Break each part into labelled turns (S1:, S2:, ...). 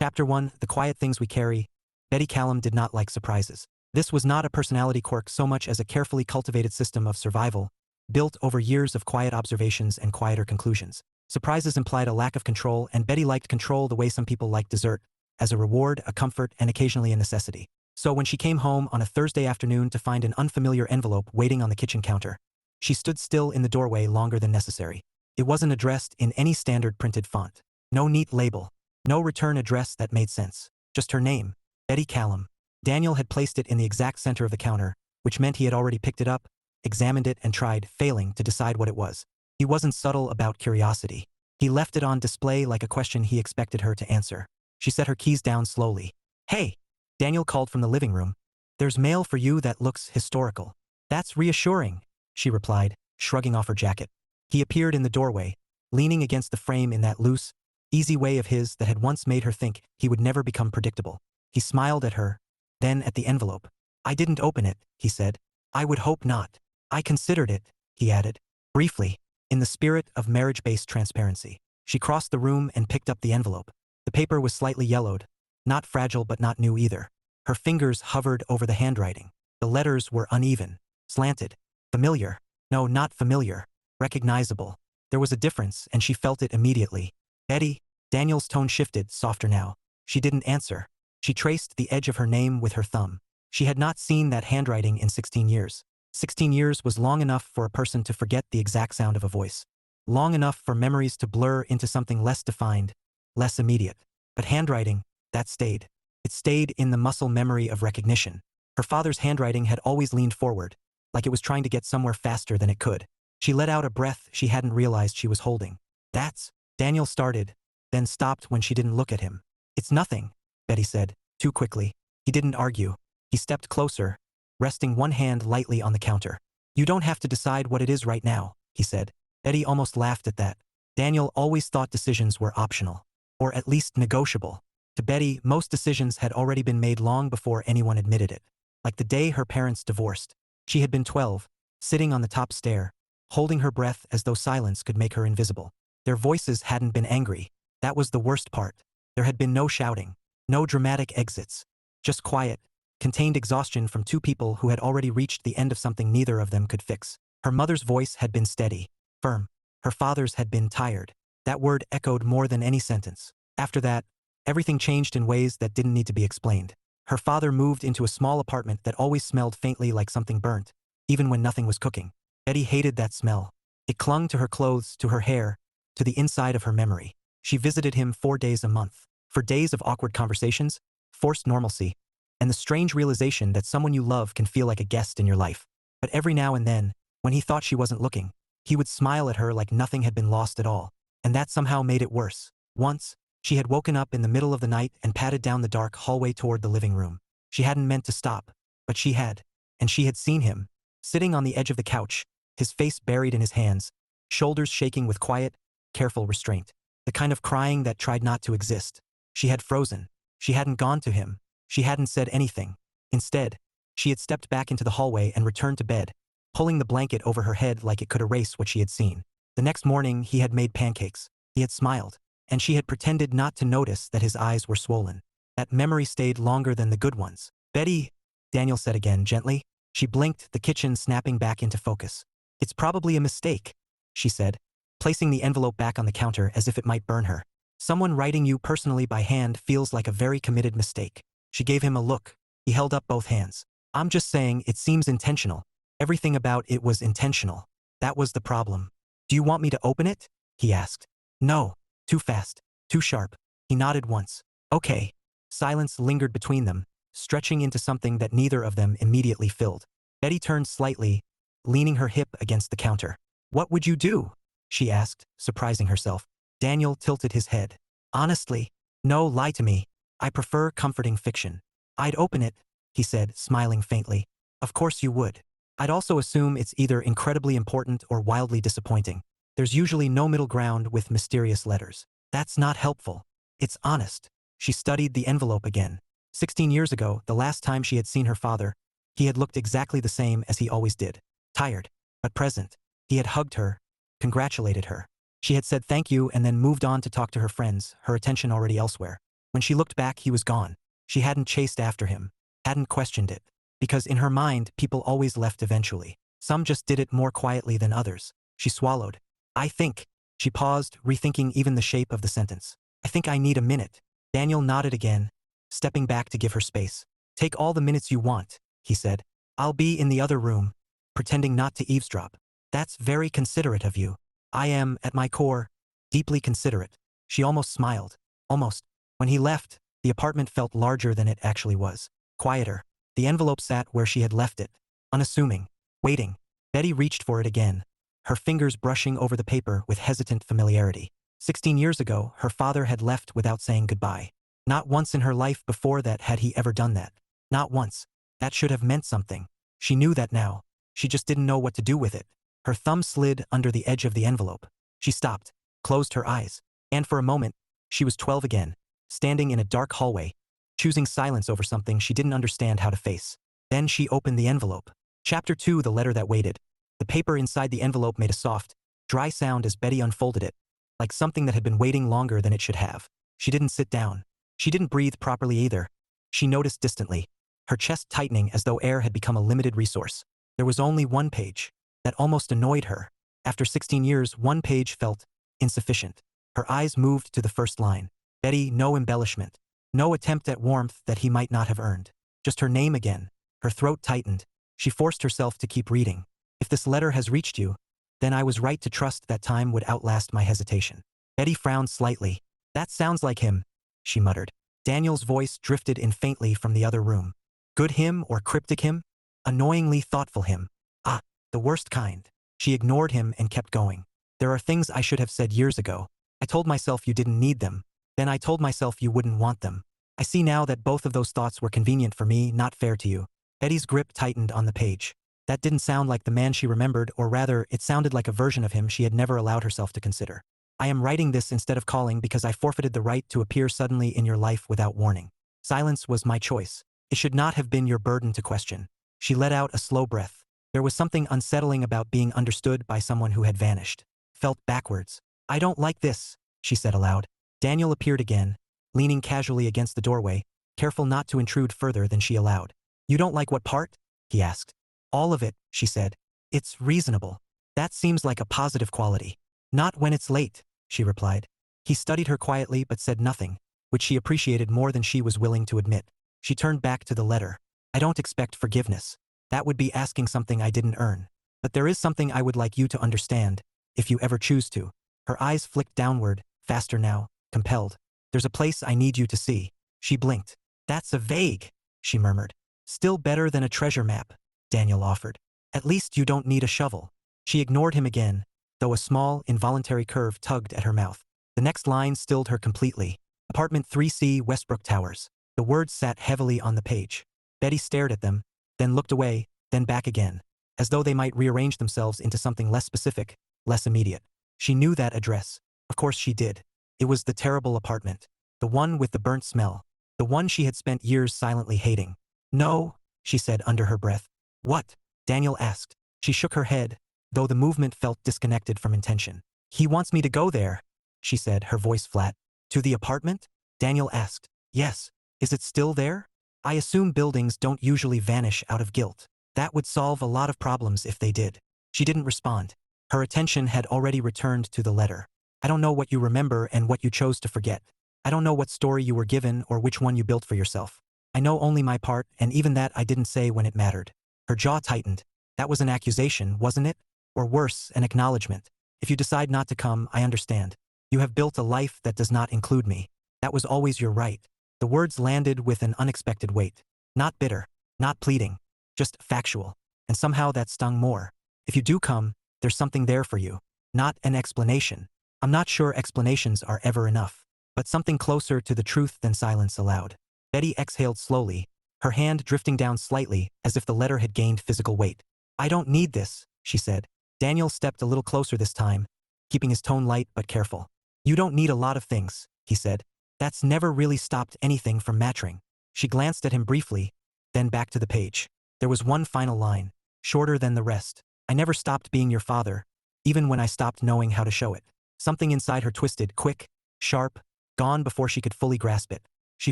S1: Chapter 1: The Quiet Things We Carry. Betty Callum did not like surprises. This was not a personality quirk so much as a carefully cultivated system of survival, built over years of quiet observations and quieter conclusions. Surprises implied a lack of control, and Betty liked control the way some people like dessert, as a reward, a comfort, and occasionally a necessity. So when she came home on a Thursday afternoon to find an unfamiliar envelope waiting on the kitchen counter, she stood still in the doorway longer than necessary. It wasn't addressed in any standard printed font. No neat label. No return address that made sense. Just her name, Betty Callum. Daniel had placed it in the exact center of the counter, which meant he had already picked it up, examined it, and tried, failing, to decide what it was. He wasn't subtle about curiosity. He left it on display like a question he expected her to answer. She set her keys down slowly. "Hey!" Daniel called from the living room. "There's mail for you that looks historical." "That's reassuring," she replied, shrugging off her jacket. He appeared in the doorway, leaning against the frame in that loose, easy way of his that had once made her think he would never become predictable. He smiled at her, then at the envelope. "I didn't open it," he said. "I would hope not. I considered it," he added. Briefly, in the spirit of marriage-based transparency, she crossed the room and picked up the envelope. The paper was slightly yellowed, not fragile but not new either. Her fingers hovered over the handwriting. The letters were uneven, slanted, familiar. No, not familiar. Recognizable. There was a difference, and she felt it immediately. "Betty?" Daniel's tone shifted, softer now. She didn't answer. She traced the edge of her name with her thumb. She had not seen that handwriting in 16 years. 16 years was long enough for a person to forget the exact sound of a voice. Long enough for memories to blur into something less defined, less immediate. But handwriting, that stayed. It stayed in the muscle memory of recognition. Her father's handwriting had always leaned forward, like it was trying to get somewhere faster than it could. She let out a breath she hadn't realized she was holding. "That's..." Daniel started, then stopped when she didn't look at him. "It's nothing," Betty said, too quickly. He didn't argue. He stepped closer, resting one hand lightly on the counter. "You don't have to decide what it is right now," he said. Betty almost laughed at that. Daniel always thought decisions were optional, or at least negotiable. To Betty, most decisions had already been made long before anyone admitted it. Like the day her parents divorced. She had been 12, sitting on the top stair, holding her breath as though silence could make her invisible. Their voices hadn't been angry. That was the worst part. There had been no shouting, no dramatic exits. Just quiet, contained exhaustion from two people who had already reached the end of something neither of them could fix. Her mother's voice had been steady, firm. Her father's had been tired. That word echoed more than any sentence. After that, everything changed in ways that didn't need to be explained. Her father moved into a small apartment that always smelled faintly like something burnt, even when nothing was cooking. Betty hated that smell. It clung to her clothes, to her hair, to the inside of her memory. She visited him 4 days a month. For days of awkward conversations, forced normalcy, and the strange realization that someone you love can feel like a guest in your life. But every now and then, when he thought she wasn't looking, he would smile at her like nothing had been lost at all. And that somehow made it worse. Once, she had woken up in the middle of the night and padded down the dark hallway toward the living room. She hadn't meant to stop, but she had. And she had seen him, sitting on the edge of the couch, his face buried in his hands, shoulders shaking with quiet, careful restraint. The kind of crying that tried not to exist. She had frozen. She hadn't gone to him. She hadn't said anything. Instead, she had stepped back into the hallway and returned to bed, pulling the blanket over her head like it could erase what she had seen. The next morning, he had made pancakes. He had smiled, and she had pretended not to notice that his eyes were swollen. That memory stayed longer than the good ones. "Betty," Daniel said again, gently. She blinked, the kitchen snapping back into focus. "It's probably a mistake," she said, placing the envelope back on the counter as if it might burn her. "Someone writing you personally by hand feels like a very committed mistake." She gave him a look. He held up both hands. "I'm just saying it seems intentional. Everything about it was intentional. That was the problem." "Do you want me to open it?" he asked. "No. Too fast. Too sharp." He nodded once. "Okay." Silence lingered between them, stretching into something that neither of them immediately filled. Betty turned slightly, leaning her hip against the counter. "What would you do?" she asked, surprising herself. Daniel tilted his head. "Honestly, no, lie to me. I prefer comforting fiction." "I'd open it," he said, smiling faintly. "Of course you would. I'd also assume it's either incredibly important or wildly disappointing. There's usually no middle ground with mysterious letters. That's not helpful. It's honest." She studied the envelope again. 16 years ago, the last time she had seen her father, he had looked exactly the same as he always did. Tired, but present. He had hugged her, congratulated her. She had said thank you and then moved on to talk to her friends, her attention already elsewhere. When she looked back, he was gone. She hadn't chased after him, hadn't questioned it. Because in her mind, people always left eventually. Some just did it more quietly than others. She swallowed. I think. She paused, rethinking even the shape of the sentence. I think I need a minute. Daniel nodded again, stepping back to give her space. Take all the minutes you want, he said. I'll be in the other room, pretending not to eavesdrop. That's very considerate of you. I am, at my core, deeply considerate. She almost smiled. Almost. When he left, the apartment felt larger than it actually was. Quieter. The envelope sat where she had left it, unassuming, waiting. Betty reached for it again, her fingers brushing over the paper with hesitant familiarity. 16 years ago, her father had left without saying goodbye. Not once in her life before that had he ever done that. Not once. That should have meant something. She knew that now. She just didn't know what to do with it. Her thumb slid under the edge of the envelope. She stopped, closed her eyes. And for a moment, she was 12 again, standing in a dark hallway, choosing silence over something she didn't understand how to face. Then she opened the envelope. Chapter 2, The Letter That Waited. The paper inside the envelope made a soft, dry sound as Betty unfolded it, like something that had been waiting longer than it should have. She didn't sit down. She didn't breathe properly either. She noticed distantly, her chest tightening as though air had become a limited resource. There was only one page. That almost annoyed her. After 16 years, one page felt insufficient. Her eyes moved to the first line. Betty, no embellishment. No attempt at warmth that he might not have earned. Just her name again. Her throat tightened. She forced herself to keep reading. If this letter has reached you, then I was right to trust that time would outlast my hesitation. Betty frowned slightly. That sounds like him, she muttered. Daniel's voice drifted in faintly from the other room. Good him or cryptic him? Annoyingly thoughtful him. Ah, the worst kind. She ignored him and kept going. There are things I should have said years ago. I told myself you didn't need them. Then I told myself you wouldn't want them. I see now that both of those thoughts were convenient for me, not fair to you. Betty's grip tightened on the page. That didn't sound like the man she remembered, or rather, it sounded like a version of him she had never allowed herself to consider. I am writing this instead of calling because I forfeited the right to appear suddenly in your life without warning. Silence was my choice. It should not have been your burden to question. She let out a slow breath. There was something unsettling about being understood by someone who had vanished. Felt backwards. I don't like this, she said aloud. Daniel appeared again, leaning casually against the doorway, careful not to intrude further than she allowed. You don't like what part? He asked. All of it, she said. It's reasonable. That seems like a positive quality. Not when it's late, she replied. He studied her quietly but said nothing, which she appreciated more than she was willing to admit. She turned back to the letter. I don't expect forgiveness. That would be asking something I didn't earn. But there is something I would like you to understand, if you ever choose to. Her eyes flicked downward, faster now, compelled. There's a place I need you to see. She blinked. That's a vague, she murmured. Still better than a treasure map, Daniel offered. At least you don't need a shovel. She ignored him again, though a small, involuntary curve tugged at her mouth. The next line stilled her completely. Apartment 3C, Westbrook Towers. The words sat heavily on the page. Betty stared at them, then looked away, then back again, as though they might rearrange themselves into something less specific, less immediate. She knew that address. Of course she did. It was the terrible apartment. The one with the burnt smell. The one she had spent years silently hating. No, she said under her breath. What? Daniel asked. She shook her head, though the movement felt disconnected from intention. He wants me to go there, she said, her voice flat. To the apartment? Daniel asked. Yes. Is it still there? I assume buildings don't usually vanish out of guilt. That would solve a lot of problems if they did. She didn't respond. Her attention had already returned to the letter. I don't know what you remember and what you chose to forget. I don't know what story you were given or which one you built for yourself. I know only my part, and even that I didn't say when it mattered. Her jaw tightened. That was an accusation, wasn't it? Or worse, an acknowledgement. If you decide not to come, I understand. You have built a life that does not include me. That was always your right. The words landed with an unexpected weight. Not bitter, not pleading, just factual. And somehow that stung more. If you do come, there's something there for you. Not an explanation. I'm not sure explanations are ever enough. But something closer to the truth than silence allowed. Betty exhaled slowly, her hand drifting down slightly as if the letter had gained physical weight. I don't need this, she said. Daniel stepped a little closer this time, keeping his tone light but careful. You don't need a lot of things, he said. That's never really stopped anything from mattering. She glanced at him briefly, then back to the page. There was one final line, shorter than the rest. I never stopped being your father, even when I stopped knowing how to show it. Something inside her twisted, quick, sharp, gone before she could fully grasp it. She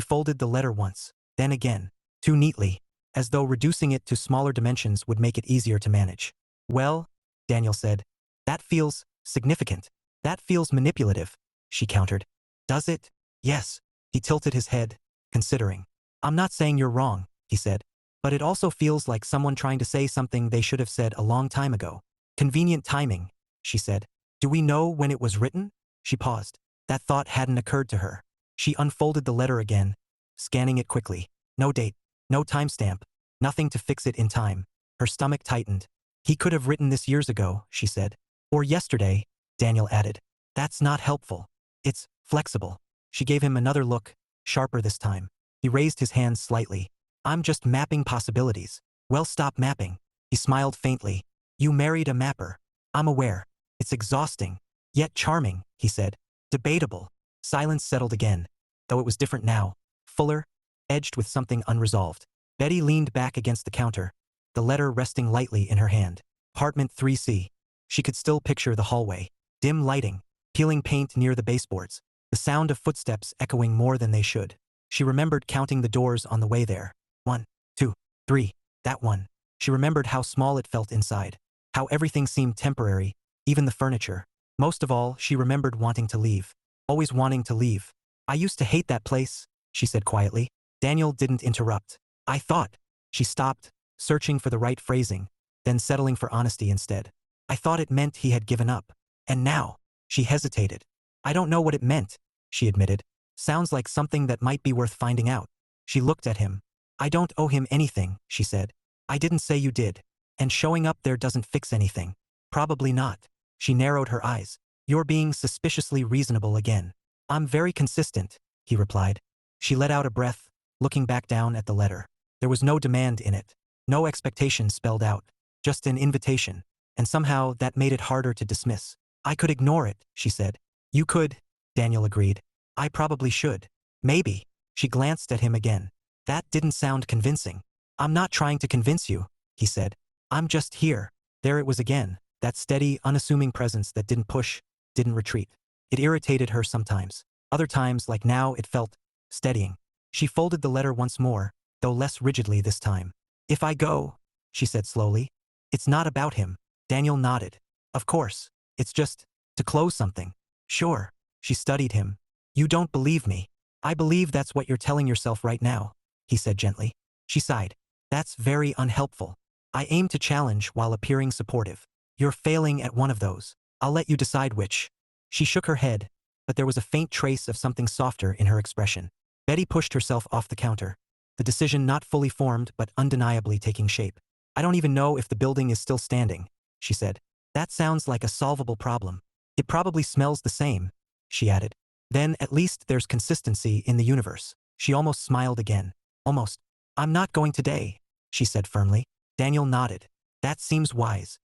S1: folded the letter once, then again, too neatly, as though reducing it to smaller dimensions would make it easier to manage. Well, Daniel said, that feels significant. That feels manipulative, she countered. Does it? Yes. He tilted his head, considering. I'm not saying you're wrong, he said, but it also feels like someone trying to say something they should have said a long time ago. Convenient timing, she said. Do we know when it was written? She paused. That thought hadn't occurred to her. She unfolded the letter again, scanning it quickly. No date, no timestamp, nothing to fix it in time. Her stomach tightened. He could have written this years ago, she said. Or yesterday, Daniel added. That's not helpful. It's flexible. She gave him another look, sharper this time. He raised his hands slightly. I'm just mapping possibilities. Well, stop mapping. He smiled faintly. You married a mapper. I'm aware. It's exhausting, yet charming, he said. Debatable. Silence settled again, though it was different now. Fuller, edged with something unresolved. Betty leaned back against the counter, the letter resting lightly in her hand. Apartment 3C. She could still picture the hallway. Dim lighting, peeling paint near the baseboards, the sound of footsteps echoing more than they should. She remembered counting the doors on the way there. 1, 2, 3, that one. She remembered how small it felt inside, how everything seemed temporary, even the furniture. Most of all, she remembered wanting to leave. Always wanting to leave. I used to hate that place, she said quietly. Daniel didn't interrupt. I thought. She stopped, searching for the right phrasing, then settling for honesty instead. I thought it meant he had given up. And now, she hesitated. I don't know what it meant, she admitted. Sounds like something that might be worth finding out. She looked at him. I don't owe him anything, she said. I didn't say you did. And showing up there doesn't fix anything. Probably not. She narrowed her eyes. You're being suspiciously reasonable again. I'm very consistent, he replied. She let out a breath, looking back down at the letter. There was no demand in it. No expectation spelled out. Just an invitation. And somehow that made it harder to dismiss. I could ignore it, she said. You could, Daniel agreed. I probably should. Maybe. She glanced at him again. That didn't sound convincing. I'm not trying to convince you, he said. I'm just here. There it was again, that steady, unassuming presence that didn't push, didn't retreat. It irritated her sometimes. Other times, like now, it felt steadying. She folded the letter once more, though less rigidly this time. If I go, she said slowly. It's not about him. Daniel nodded. Of course. It's just to close something. Sure. She studied him. You don't believe me. I believe that's what you're telling yourself right now, he said gently. She sighed. That's very unhelpful. I aim to challenge while appearing supportive. You're failing at one of those. I'll let you decide which. She shook her head, but there was a faint trace of something softer in her expression. Betty pushed herself off the counter, the decision not fully formed but undeniably taking shape. I don't even know if the building is still standing, she said. That sounds like a solvable problem. It probably smells the same, she added. Then at least there's consistency in the universe. She almost smiled again. Almost. I'm not going today, she said firmly. Daniel nodded. That seems wise.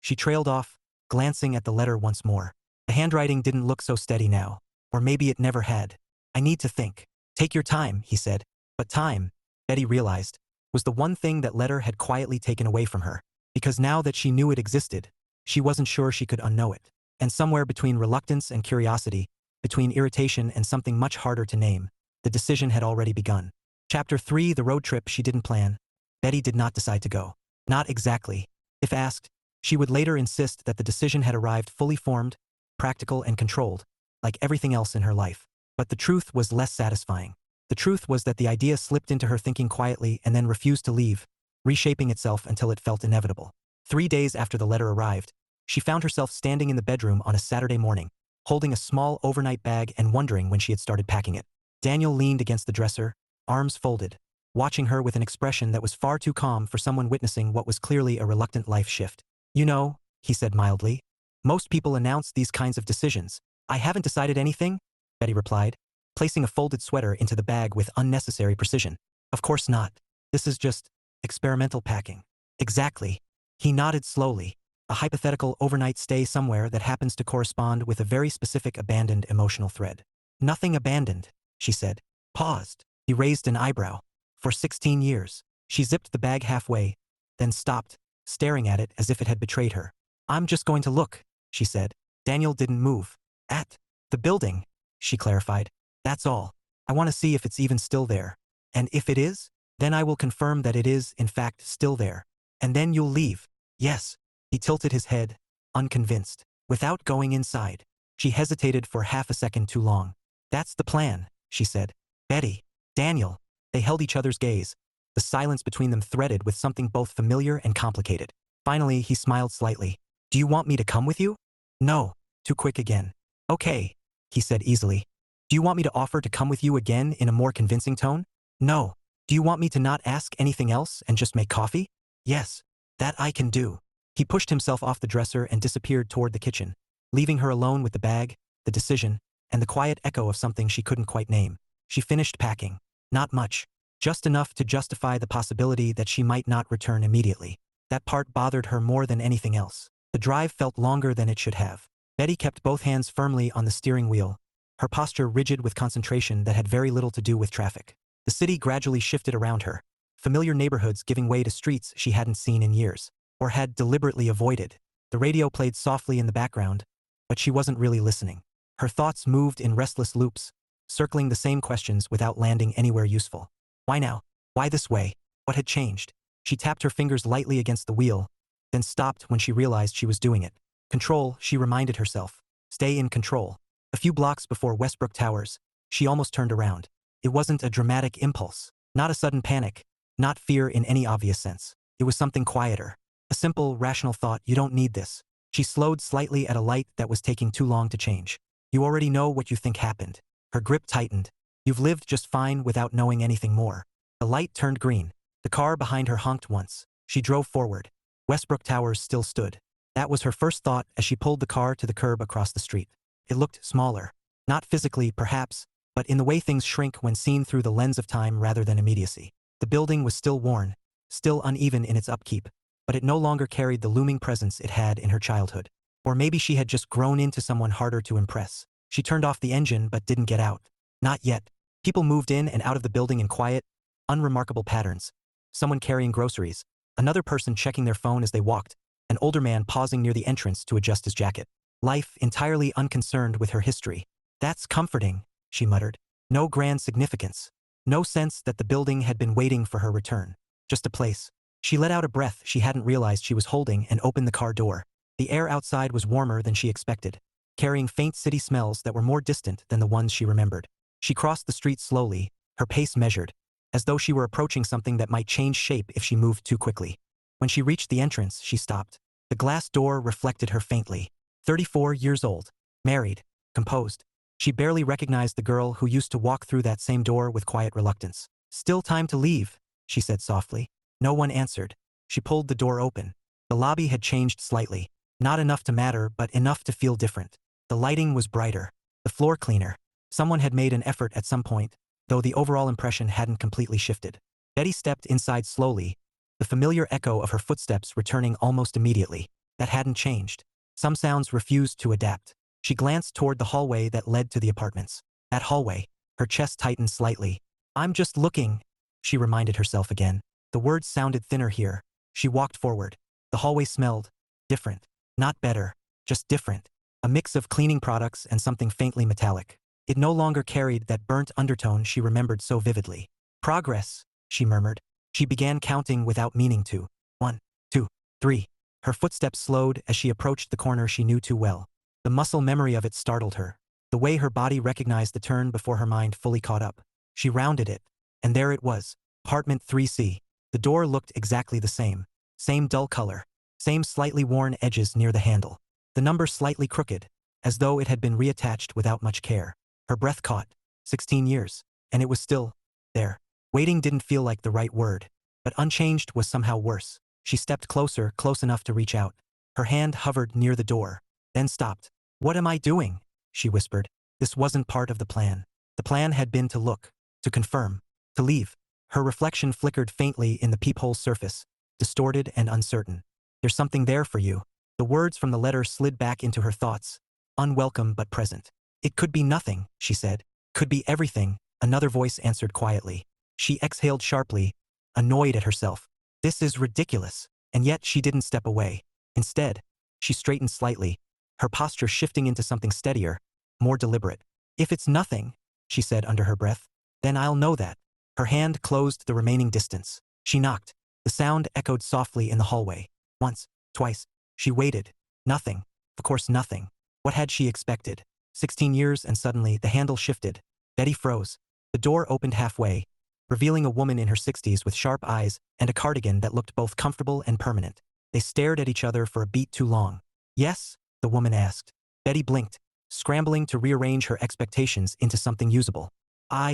S1: She trailed off, glancing at the letter once more. The handwriting didn't look so steady now. Or maybe it never had. I need to think. Take your time, he said. But time, Betty realized, was the one thing that letter had quietly taken away from her. Because now that she knew it existed, she wasn't sure she could unknow it. And somewhere between reluctance and curiosity, between irritation and something much harder to name, the decision had already begun. Chapter 3, the road trip she didn't plan. Betty did not decide to go. Not exactly. If asked, she would later insist that the decision had arrived fully formed, practical and controlled, like everything else in her life. But the truth was less satisfying. The truth was that the idea slipped into her thinking quietly and then refused to leave, reshaping itself until it felt inevitable. 3 days after the letter arrived, she found herself standing in the bedroom on a Saturday morning, holding a small overnight bag and wondering when she had started packing it. Daniel leaned against the dresser, arms folded, watching her with an expression that was far too calm for someone witnessing what was clearly a reluctant life shift. You know, he said mildly, most people announce these kinds of decisions. I haven't decided anything, Betty replied, placing a folded sweater into the bag with unnecessary precision. Of course not. This is just experimental packing. Exactly. He nodded slowly. A hypothetical overnight stay somewhere that happens to correspond with a very specific abandoned emotional thread. Nothing abandoned, she said. Paused. He raised an eyebrow. For 16 years. She zipped the bag halfway, then stopped, staring at it as if it had betrayed her. I'm just going to look, she said. Daniel didn't move. At the building, she clarified. That's all. I want to see if it's even still there. And if it is, then I will confirm that it is, in fact, still there. And then you'll leave. Yes. He tilted his head, unconvinced. Without going inside. She hesitated for half a second too long. That's the plan, she said. Betty. Daniel. They held each other's gaze, the silence between them threaded with something both familiar and complicated. Finally, he smiled slightly. Do you want me to come with you? No. Too quick again. Okay, he said easily. Do you want me to offer to come with you again in a more convincing tone? No. Do you want me to not ask anything else and just make coffee? Yes. That I can do. He pushed himself off the dresser and disappeared toward the kitchen, leaving her alone with the bag, the decision, and the quiet echo of something she couldn't quite name. She finished packing. Not much. Just enough to justify the possibility that she might not return immediately. That part bothered her more than anything else. The drive felt longer than it should have. Betty kept both hands firmly on the steering wheel, her posture rigid with concentration that had very little to do with traffic. The city gradually shifted around her, familiar neighborhoods giving way to streets she hadn't seen in years, or had deliberately avoided. The radio played softly in the background, but she wasn't really listening. Her thoughts moved in restless loops, circling the same questions without landing anywhere useful. Why now? Why this way? What had changed? She tapped her fingers lightly against the wheel, then stopped when she realized she was doing it. Control, she reminded herself. Stay in control. A few blocks before Westbrook Towers, she almost turned around. It wasn't a dramatic impulse, not a sudden panic, not fear in any obvious sense. It was something quieter. A simple, rational thought, you don't need this. She slowed slightly at a light that was taking too long to change. You already know what you think happened. Her grip tightened. You've lived just fine without knowing anything more. The light turned green. The car behind her honked once. She drove forward. Westbrook Towers still stood. That was her first thought as she pulled the car to the curb across the street. It looked smaller. Not physically, perhaps, but in the way things shrink when seen through the lens of time rather than immediacy. The building was still worn, still uneven in its upkeep, but it no longer carried the looming presence it had in her childhood. Or maybe she had just grown into someone harder to impress. She turned off the engine but didn't get out. Not yet. People moved in and out of the building in quiet, unremarkable patterns. Someone carrying groceries, another person checking their phone as they walked, an older man pausing near the entrance to adjust his jacket. Life entirely unconcerned with her history. That's comforting, she muttered. No grand significance. No sense that the building had been waiting for her return. Just a place. She let out a breath she hadn't realized she was holding and opened the car door. The air outside was warmer than she expected, carrying faint city smells that were more distant than the ones she remembered. She crossed the street slowly, her pace measured, as though she were approaching something that might change shape if she moved too quickly. When she reached the entrance, she stopped. The glass door reflected her faintly. 34 years old, married, composed. She barely recognized the girl who used to walk through that same door with quiet reluctance. Still time to leave, she said softly. No one answered. She pulled the door open. The lobby had changed slightly. Not enough to matter, but enough to feel different. The lighting was brighter. The floor cleaner. Someone had made an effort at some point, though the overall impression hadn't completely shifted. Betty stepped inside slowly, the familiar echo of her footsteps returning almost immediately. That hadn't changed. Some sounds refused to adapt. She glanced toward the hallway that led to the apartments. That hallway. Her chest tightened slightly. I'm just looking, she reminded herself again. The words sounded thinner here. She walked forward. The hallway smelled different. Not better, just different. A mix of cleaning products and something faintly metallic. It no longer carried that burnt undertone she remembered so vividly. Progress, she murmured. She began counting without meaning to. 1, 2, 3. Her footsteps slowed as she approached the corner she knew too well. The muscle memory of it startled her. The way her body recognized the turn before her mind fully caught up. She rounded it, and there it was. Apartment 3C. The door looked exactly the same. Same dull color. Same slightly worn edges near the handle. The number slightly crooked, as though it had been reattached without much care. Her breath caught. 16 years. And it was still there. Waiting didn't feel like the right word, but unchanged was somehow worse. She stepped closer, close enough to reach out. Her hand hovered near the door, then stopped. What am I doing? She whispered. This wasn't part of the plan. The plan had been to look, to confirm, to leave. Her reflection flickered faintly in the peephole's surface, distorted and uncertain. There's something there for you. The words from the letter slid back into her thoughts, unwelcome but present. It could be nothing, she said. Could be everything, another voice answered quietly. She exhaled sharply, annoyed at herself. This is ridiculous. And yet she didn't step away. Instead, she straightened slightly, her posture shifting into something steadier, more deliberate. If it's nothing, she said under her breath, Then I'll know that. Her hand closed the remaining distance. She knocked. The sound echoed softly in the hallway. Once, twice. She waited. Nothing. Of course nothing. What had she expected? 16 years and suddenly the handle shifted. Betty froze. The door opened halfway, revealing a woman in her 60s with sharp eyes and a cardigan that looked both comfortable and permanent. They stared at each other for a beat too long. Yes? The woman asked. Betty blinked, scrambling to rearrange her expectations into something usable.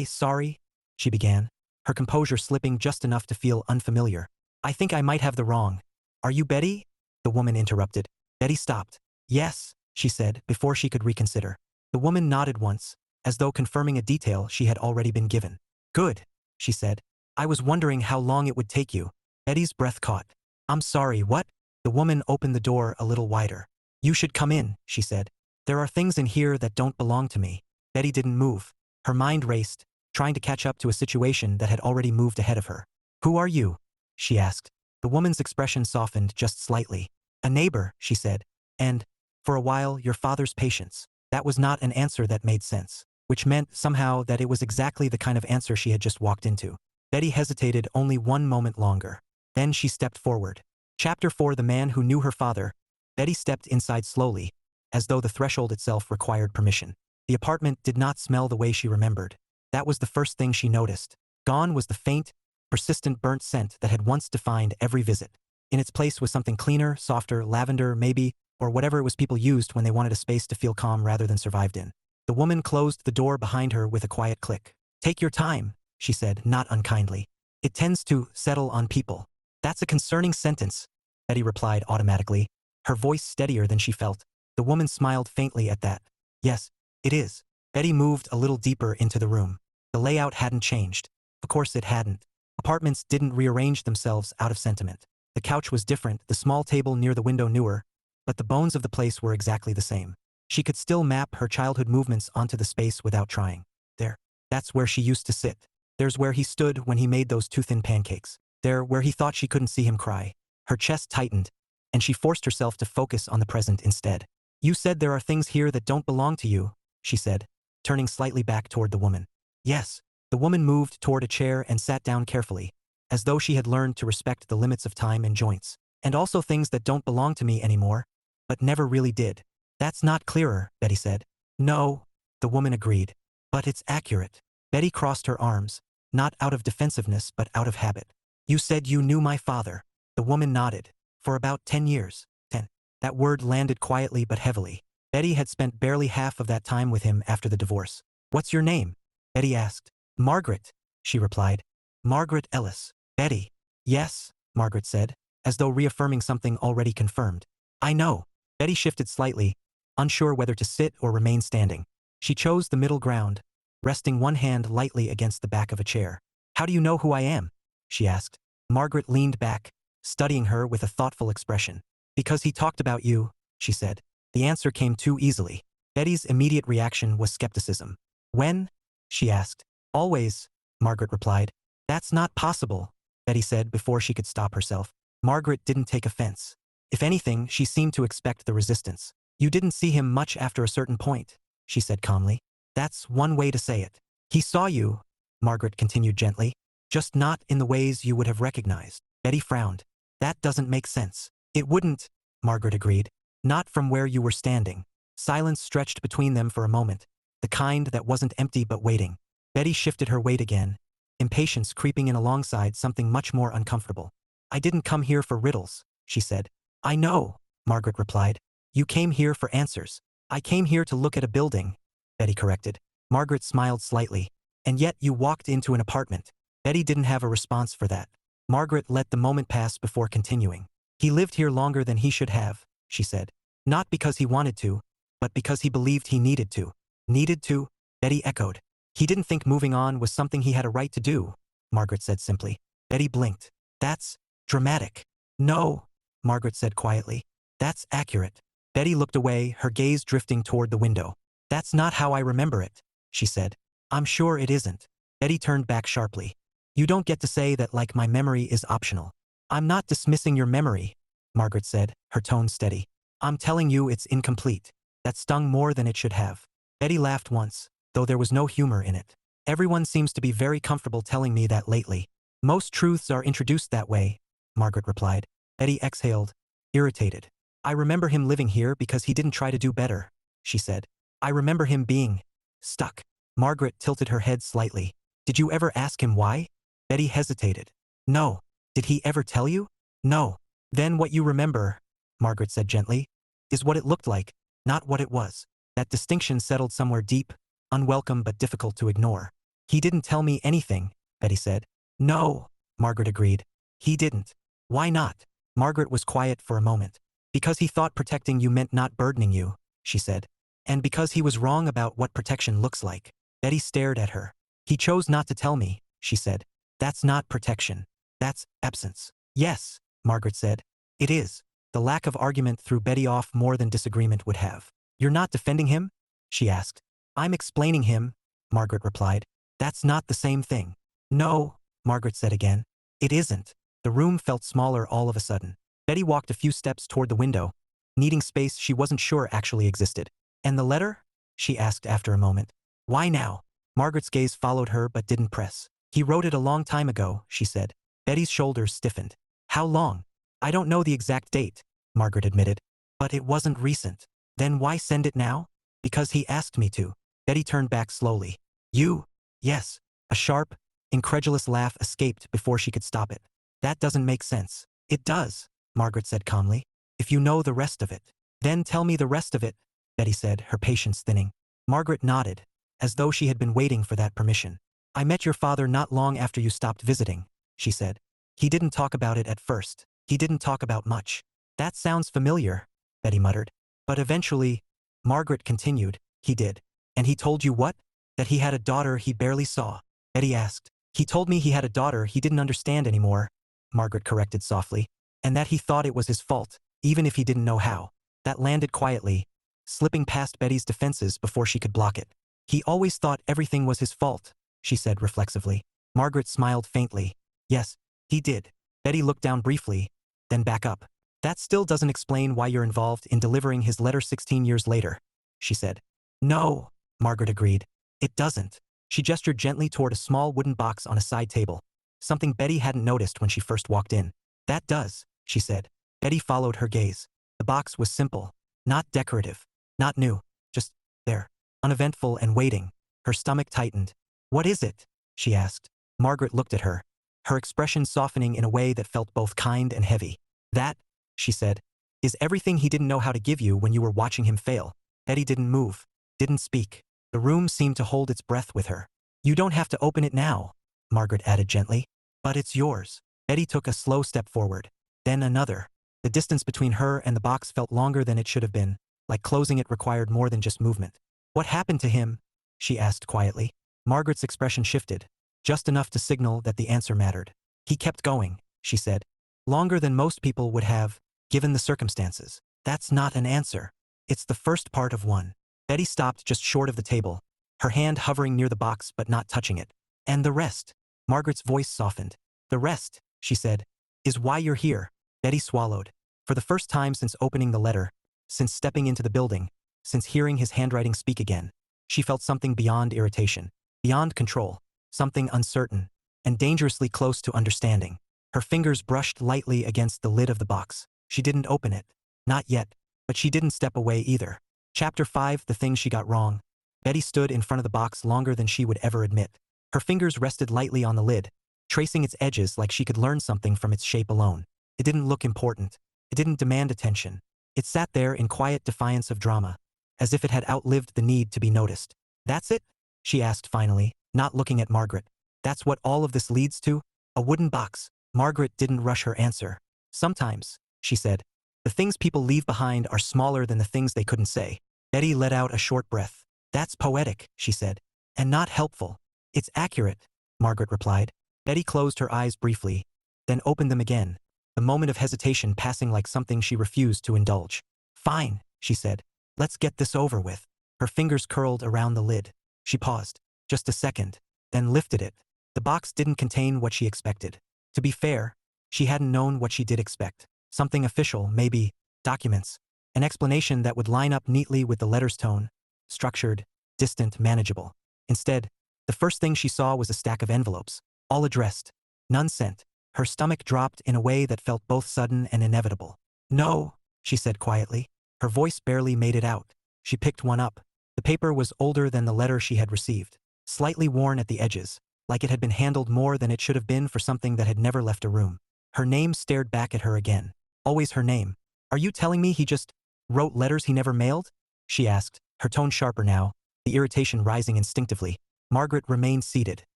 S1: Sorry, she began, her composure slipping just enough to feel unfamiliar. I think I might have the wrong. Are you Betty? The woman interrupted. Betty stopped. Yes, she said before she could reconsider. The woman nodded once, as though confirming a detail she had already been given. Good, she said. I was wondering how long it would take you. Betty's breath caught. I'm sorry, what? The woman opened the door a little wider. You should come in, she said. There are things in here that don't belong to me. Betty didn't move. Her mind raced, trying to catch up to a situation that had already moved ahead of her. Who are you? She asked. The woman's expression softened just slightly. A neighbor, she said. And, for a while, your father's patients. That was not an answer that made sense, which meant, somehow, that it was exactly the kind of answer she had just walked into. Betty hesitated only one moment longer. Then she stepped forward. Chapter 4: The Man Who Knew Her Father. Betty stepped inside slowly, as though the threshold itself required permission. The apartment did not smell the way she remembered. That was the first thing she noticed. Gone was the faint, persistent burnt scent that had once defined every visit. In its place was something cleaner, softer, lavender, maybe, or whatever it was people used when they wanted a space to feel calm rather than survived in. The woman closed the door behind her with a quiet click. Take your time, she said, not unkindly. It tends to settle on people. That's a concerning sentence, Betty replied automatically, her voice steadier than she felt. The woman smiled faintly at that. Yes, it is. Betty moved a little deeper into the room. The layout hadn't changed. Of course it hadn't. Apartments didn't rearrange themselves out of sentiment. The couch was different, the small table near the window newer, but the bones of the place were exactly the same. She could still map her childhood movements onto the space without trying. There. That's where she used to sit. There's where he stood when he made those too thin pancakes. There, where he thought she couldn't see him cry. Her chest tightened, and she forced herself to focus on the present instead. You said there are things here that don't belong to you, she said, turning slightly back toward the woman. Yes. The woman moved toward a chair and sat down carefully, as though she had learned to respect the limits of time and joints. And also things that don't belong to me anymore, but never really did. That's not clearer, Betty said. No, the woman agreed. But it's accurate. Betty crossed her arms, not out of defensiveness but out of habit. You said you knew my father. The woman nodded. For about 10 years. 10. That word landed quietly but heavily. Betty had spent barely half of that time with him after the divorce. What's your name? Betty asked. Margaret, she replied. Margaret Ellis. Betty. Yes, Margaret said, as though reaffirming something already confirmed. I know. Betty shifted slightly, unsure whether to sit or remain standing. She chose the middle ground, resting one hand lightly against the back of a chair. How do you know who I am? She asked. Margaret leaned back, studying her with a thoughtful expression. Because he talked about you, she said. The answer came too easily. Betty's immediate reaction was skepticism. When? She asked. Always, Margaret replied. That's not possible, Betty said before she could stop herself. Margaret didn't take offense. If anything, she seemed to expect the resistance. You didn't see him much after a certain point, she said calmly. That's one way to say it. He saw you, Margaret continued gently, just not in the ways you would have recognized. Betty frowned. That doesn't make sense. It wouldn't, Margaret agreed. Not from where you were standing. Silence stretched between them for a moment, the kind that wasn't empty but waiting. Betty shifted her weight again, impatience creeping in alongside something much more uncomfortable. I didn't come here for riddles, she said. I know, Margaret replied. You came here for answers. I came here to look at a building, Betty corrected. Margaret smiled slightly. And yet you walked into an apartment. Betty didn't have a response for that. Margaret let the moment pass before continuing. He lived here longer than he should have, she said. Not because he wanted to, but because he believed he needed to. Needed to? Betty echoed. He didn't think moving on was something he had a right to do, Margaret said simply. Betty blinked. That's dramatic. No, Margaret said quietly. That's accurate. Betty looked away, her gaze drifting toward the window. That's not how I remember it, she said. I'm sure it isn't. Betty turned back sharply. You don't get to say that like my memory is optional. I'm not dismissing your memory, Margaret said, her tone steady. I'm telling you it's incomplete. That stung more than it should have. Betty laughed once, though there was no humor in it. Everyone seems to be very comfortable telling me that lately. Most truths are introduced that way, Margaret replied. Betty exhaled, irritated. I remember him living here because he didn't try to do better, she said. I remember him being stuck. Margaret tilted her head slightly. Did you ever ask him why? Betty hesitated. No. Did he ever tell you? No. Then what you remember, Margaret said gently, is what it looked like, not what it was. That distinction settled somewhere deep, unwelcome but difficult to ignore. He didn't tell me anything, Betty said. No, Margaret agreed. He didn't. Why not? Margaret was quiet for a moment. Because he thought protecting you meant not burdening you, she said. And because he was wrong about what protection looks like. Betty stared at her. He chose not to tell me, she said. That's not protection. That's absence. Yes, Margaret said. It is. The lack of argument threw Betty off more than disagreement would have. You're not defending him? She asked. I'm explaining him, Margaret replied. That's not the same thing. No, Margaret said again. It isn't. The room felt smaller all of a sudden. Betty walked a few steps toward the window, needing space she wasn't sure actually existed. And the letter? She asked after a moment. Why now? Margaret's gaze followed her but didn't press. He wrote it a long time ago, she said. Betty's shoulders stiffened. How long? I don't know the exact date, Margaret admitted. But it wasn't recent. Then why send it now? Because he asked me to. Betty turned back slowly. You? Yes. A sharp, incredulous laugh escaped before she could stop it. That doesn't make sense. It does, Margaret said calmly. If you know the rest of it. Then tell me the rest of it, Betty said, her patience thinning. Margaret nodded, as though she had been waiting for that permission. I met your father not long after you stopped visiting, she said. He didn't talk about it at first. He didn't talk about much. That sounds familiar, Betty muttered. But eventually, Margaret continued, he did. And he told you what? That he had a daughter he barely saw. Betty asked. He told me he had a daughter he didn't understand anymore, Margaret corrected softly. And that he thought it was his fault, even if he didn't know how. That landed quietly, slipping past Betty's defenses before she could block it. He always thought everything was his fault, she said reflexively. Margaret smiled faintly. Yes, he did. Betty looked down briefly, then back up. That still doesn't explain why you're involved in delivering his letter 16 years later, she said. No, Margaret agreed. It doesn't. She gestured gently toward a small wooden box on a side table, something Betty hadn't noticed when she first walked in. That does, she said. Betty followed her gaze. The box was simple, not decorative, not new, just there, uneventful and waiting. Her stomach tightened. What is it? She asked. Margaret looked at her, her expression softening in a way that felt both kind and heavy. That, she said, is everything he didn't know how to give you when you were watching him fail. Betty didn't move, didn't speak. The room seemed to hold its breath with her. You don't have to open it now, Margaret added gently. But it's yours. Betty took a slow step forward, then another. The distance between her and the box felt longer than it should have been, like closing it required more than just movement. What happened to him? She asked quietly. Margaret's expression shifted, just enough to signal that the answer mattered. He kept going, she said. Longer than most people would have, given the circumstances. That's not an answer. It's the first part of one. Betty stopped just short of the table, her hand hovering near the box but not touching it. And the rest? Margaret's voice softened. The rest, she said, is why you're here. Betty swallowed. For the first time since opening the letter, since stepping into the building, since hearing his handwriting speak again, she felt something beyond irritation, beyond control, something uncertain, and dangerously close to understanding. Her fingers brushed lightly against the lid of the box. She didn't open it. Not yet, but she didn't step away either. Chapter 5, The Things She Got Wrong. Betty stood in front of the box longer than she would ever admit. Her fingers rested lightly on the lid, tracing its edges like she could learn something from its shape alone. It didn't look important. It didn't demand attention. It sat there in quiet defiance of drama, as if it had outlived the need to be noticed. That's it? She asked finally, not looking at Margaret. That's what all of this leads to? A wooden box. Margaret didn't rush her answer. Sometimes, she said, the things people leave behind are smaller than the things they couldn't say. Betty let out a short breath. That's poetic, she said, and not helpful. It's accurate, Margaret replied. Betty closed her eyes briefly, then opened them again, the moment of hesitation passing like something she refused to indulge. Fine, she said. Let's get this over with. Her fingers curled around the lid. She paused, just a second, then lifted it. The box didn't contain what she expected. To be fair, she hadn't known what she did expect. Something official, maybe, documents, an explanation that would line up neatly with the letter's tone, structured, distant, manageable. Instead, The first thing she saw was a stack of envelopes, all addressed. None sent. Her stomach dropped in a way that felt both sudden and inevitable. "No," she said quietly. Her voice barely made it out. She picked one up. The paper was older than the letter she had received, slightly worn at the edges, like it had been handled more than it should have been for something that had never left a room. Her name stared back at her again. Always her name. "Are you telling me he just wrote letters he never mailed?" she asked, her tone sharper now, the irritation rising instinctively. Margaret remained seated.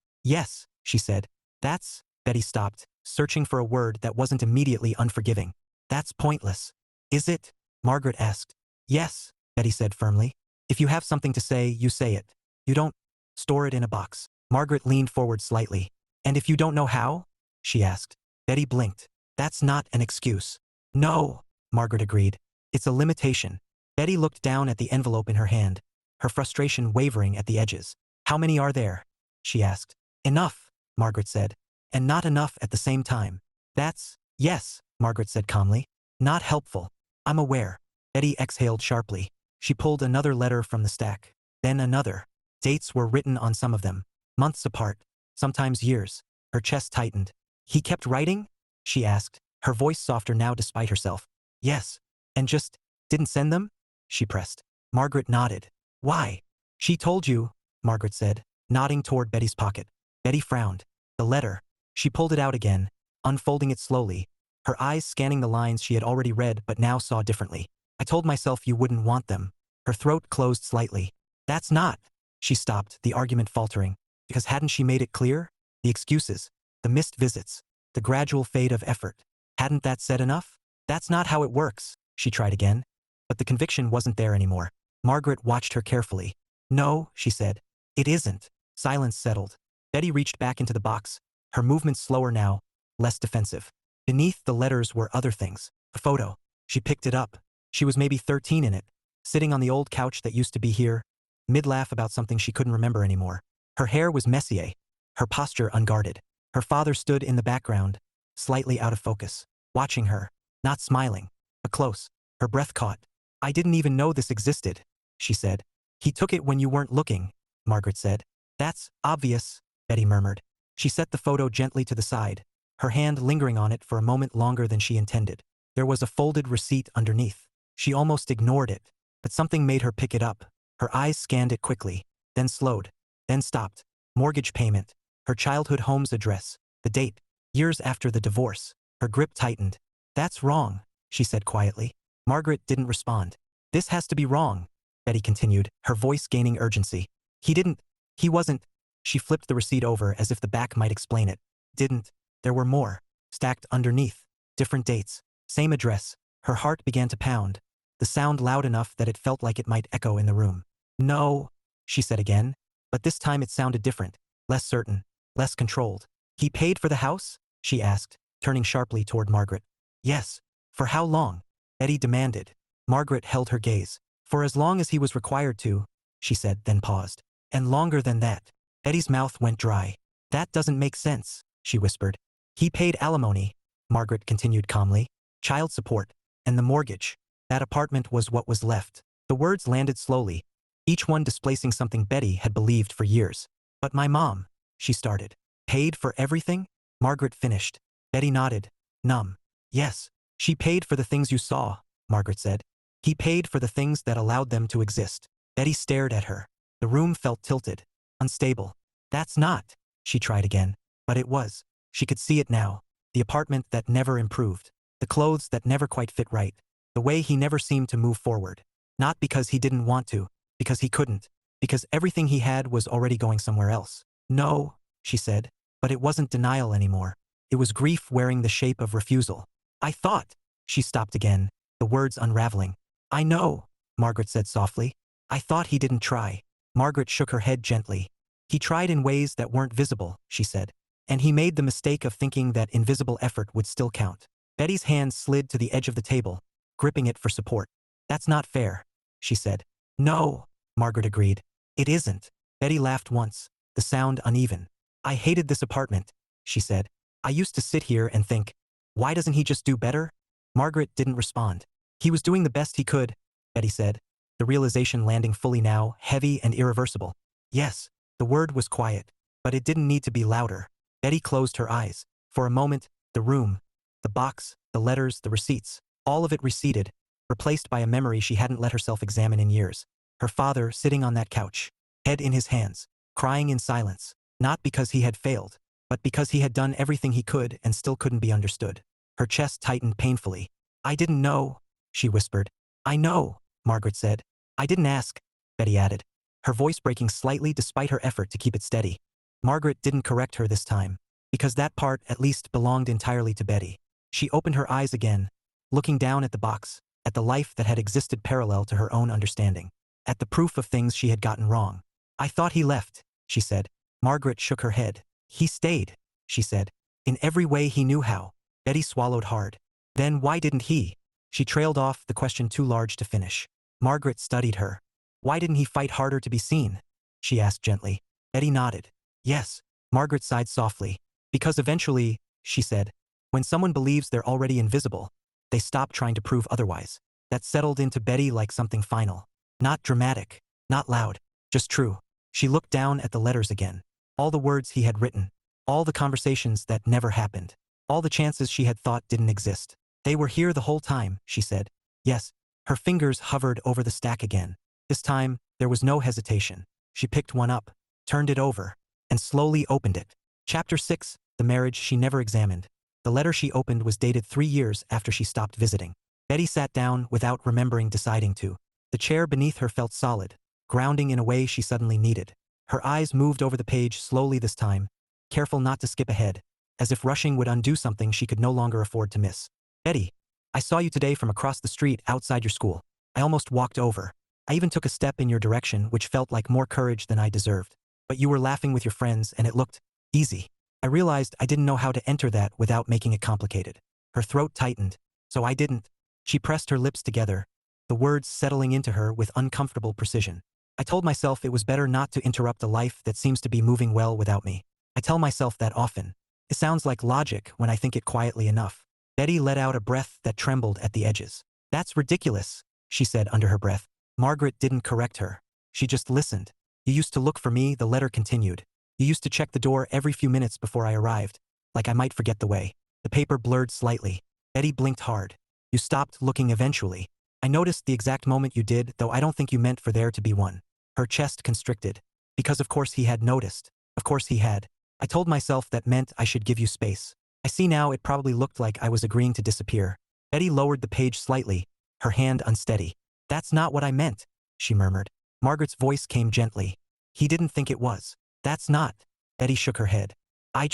S1: "Yes," she said. "That's—" Betty stopped, searching for a word that wasn't immediately unforgiving. "That's pointless." "Is it?" Margaret asked. "Yes," Betty said firmly. "If you have something to say, you say it. You don't store it in a box." Margaret leaned forward slightly. "And if you don't know how?" she asked. Betty blinked. "That's not an excuse." "No," Margaret agreed. "It's a limitation." Betty looked down at the envelope in her hand, her frustration wavering at the edges. "How many are there?" she asked. "Enough," Margaret said. "And not enough at the same time." "That's—" "Yes," Margaret said calmly. "Not helpful. I'm aware." Betty exhaled sharply. She pulled another letter from the stack. Then another. Dates were written on some of them. Months apart. Sometimes years. Her chest tightened. "He kept writing?" she asked, her voice softer now despite herself. "Yes. And just didn't send them?" she pressed. Margaret nodded. "Why?" "She told you," Margaret said, nodding toward Betty's pocket. Betty frowned. The letter. She pulled it out again, unfolding it slowly, her eyes scanning the lines she had already read but now saw differently. "I told myself you wouldn't want them." Her throat closed slightly. "That's not—" She stopped, the argument faltering. Because hadn't she made it clear? The excuses, the missed visits, the gradual fade of effort. Hadn't that said enough? "That's not how it works," she tried again. But the conviction wasn't there anymore. Margaret watched her carefully. "No," she said. "It isn't." Silence settled. Betty reached back into the box, her movements slower now, less defensive. Beneath the letters were other things. A photo. She picked it up. She was maybe 13 in it, sitting on the old couch that used to be here, mid-laugh about something she couldn't remember anymore. Her hair was messier, her posture unguarded. Her father stood in the background, slightly out of focus, watching her, not smiling, but close. Her breath caught. "I didn't even know this existed," she said. "He took it when you weren't looking," Margaret said. "That's obvious," Betty murmured. She set the photo gently to the side, her hand lingering on it for a moment longer than she intended. There was a folded receipt underneath. She almost ignored it, but something made her pick it up. Her eyes scanned it quickly, then slowed, then stopped. Mortgage payment, her childhood home's address, the date, years after the divorce. Her grip tightened. "That's wrong," she said quietly. Margaret didn't respond. "This has to be wrong," Betty continued, her voice gaining urgency. He wasn't." She flipped the receipt over as if the back might explain it. "Didn't." There were more, stacked underneath, different dates, same address. Her heart began to pound, the sound loud enough that it felt like it might echo in the room. "No," she said again, but this time it sounded different, less certain, less controlled. "He paid for the house?" she asked, turning sharply toward Margaret. "Yes." "For how long?" Betty demanded. Margaret held her gaze. "For as long as he was required to," she said, then paused. "And longer than that." Betty's mouth went dry. "That doesn't make sense," she whispered. "He paid alimony," Margaret continued calmly, "child support, and the mortgage. That apartment was what was left." The words landed slowly, each one displacing something Betty had believed for years. "But my mom," she started. "Paid for everything?" Margaret finished. Betty nodded, numb. "Yes, she paid for the things you saw," Margaret said. "He paid for the things that allowed them to exist." Betty stared at her. The room felt tilted, unstable. "That's not," she tried again. But it was. She could see it now. The apartment that never improved. The clothes that never quite fit right. The way he never seemed to move forward. Not because he didn't want to, because he couldn't. Because everything he had was already going somewhere else. "No," she said. But it wasn't denial anymore. It was grief wearing the shape of refusal. "I thought—" She stopped again, the words unraveling. "I know," Margaret said softly. "I thought he didn't try." Margaret shook her head gently. "He tried in ways that weren't visible," she said. "And he made the mistake of thinking that invisible effort would still count." Betty's hand slid to the edge of the table, gripping it for support. "That's not fair," she said. "No," Margaret agreed. "It isn't." Betty laughed once, the sound uneven. "I hated this apartment," she said. "I used to sit here and think, why doesn't he just do better?" Margaret didn't respond. "He was doing the best he could," Betty said, the realization landing fully now, heavy and irreversible. "Yes, The word was quiet, but it didn't need to be louder. Betty closed her eyes. For a moment, the room, the box, the letters, the receipts, all of it receded, replaced by a memory she hadn't let herself examine in years. Her father sitting on that couch, head in his hands, crying in silence, not because he had failed, but because he had done everything he could and still couldn't be understood. Her chest tightened painfully. "I didn't know," she whispered. "I know," Margaret said. "I didn't ask," Betty added, her voice breaking slightly despite her effort to keep it steady. Margaret didn't correct her this time, because that part at least belonged entirely to Betty. She opened her eyes again, looking down at the box, at the life that had existed parallel to her own understanding, at the proof of things she had gotten wrong. "I thought he left," she said. Margaret shook her head. "He stayed," she said. "In every way he knew how." Betty swallowed hard. "Then why didn't he?" She trailed off, the question too large to finish. Margaret studied her. "Why didn't he fight harder to be seen?" she asked gently. Betty nodded. "Yes." Margaret sighed softly. "Because eventually," she said, "when someone believes they're already invisible, they stop trying to prove otherwise." That settled into Betty like something final. Not dramatic, not loud, just true. She looked down at the letters again. All the words he had written. All the conversations that never happened. All the chances she had thought didn't exist. "They were here the whole time," she said. "Yes." Her fingers hovered over the stack again. This time, there was no hesitation. She picked one up, turned it over, and slowly opened it. Chapter 6, The Marriage She Never Examined. The letter she opened was dated 3 years after she stopped visiting. Betty sat down without remembering deciding to. The chair beneath her felt solid, grounding in a way she suddenly needed. Her eyes moved over the page slowly this time, careful not to skip ahead, as if rushing would undo something she could no longer afford to miss. "Betty, I saw you today from across the street outside your school. I almost walked over. I even took a step in your direction, which felt like more courage than I deserved. But you were laughing with your friends and it looked easy. I realized I didn't know how to enter that without making it complicated." Her throat tightened. "So I didn't." She pressed her lips together, the words settling into her with uncomfortable precision. "I told myself it was better not to interrupt a life that seems to be moving well without me. I tell myself that often. It sounds like logic when I think it quietly enough." Betty let out a breath that trembled at the edges. "That's ridiculous," she said under her breath. Margaret didn't correct her. She just listened. "You used to look for me," the letter continued. "You used to check the door every few minutes before I arrived, like I might forget the way." The paper blurred slightly. Betty blinked hard. "You stopped looking eventually. I noticed the exact moment you did, though I don't think you meant for there to be one." Her chest constricted. Because of course he had noticed. Of course he had. "I told myself that meant I should give you space. I see now it probably looked like I was agreeing to disappear." Betty lowered the page slightly, her hand unsteady. "That's not what I meant," she murmured. Margaret's voice came gently. "He didn't think it was." "That's not." Betty shook her head. I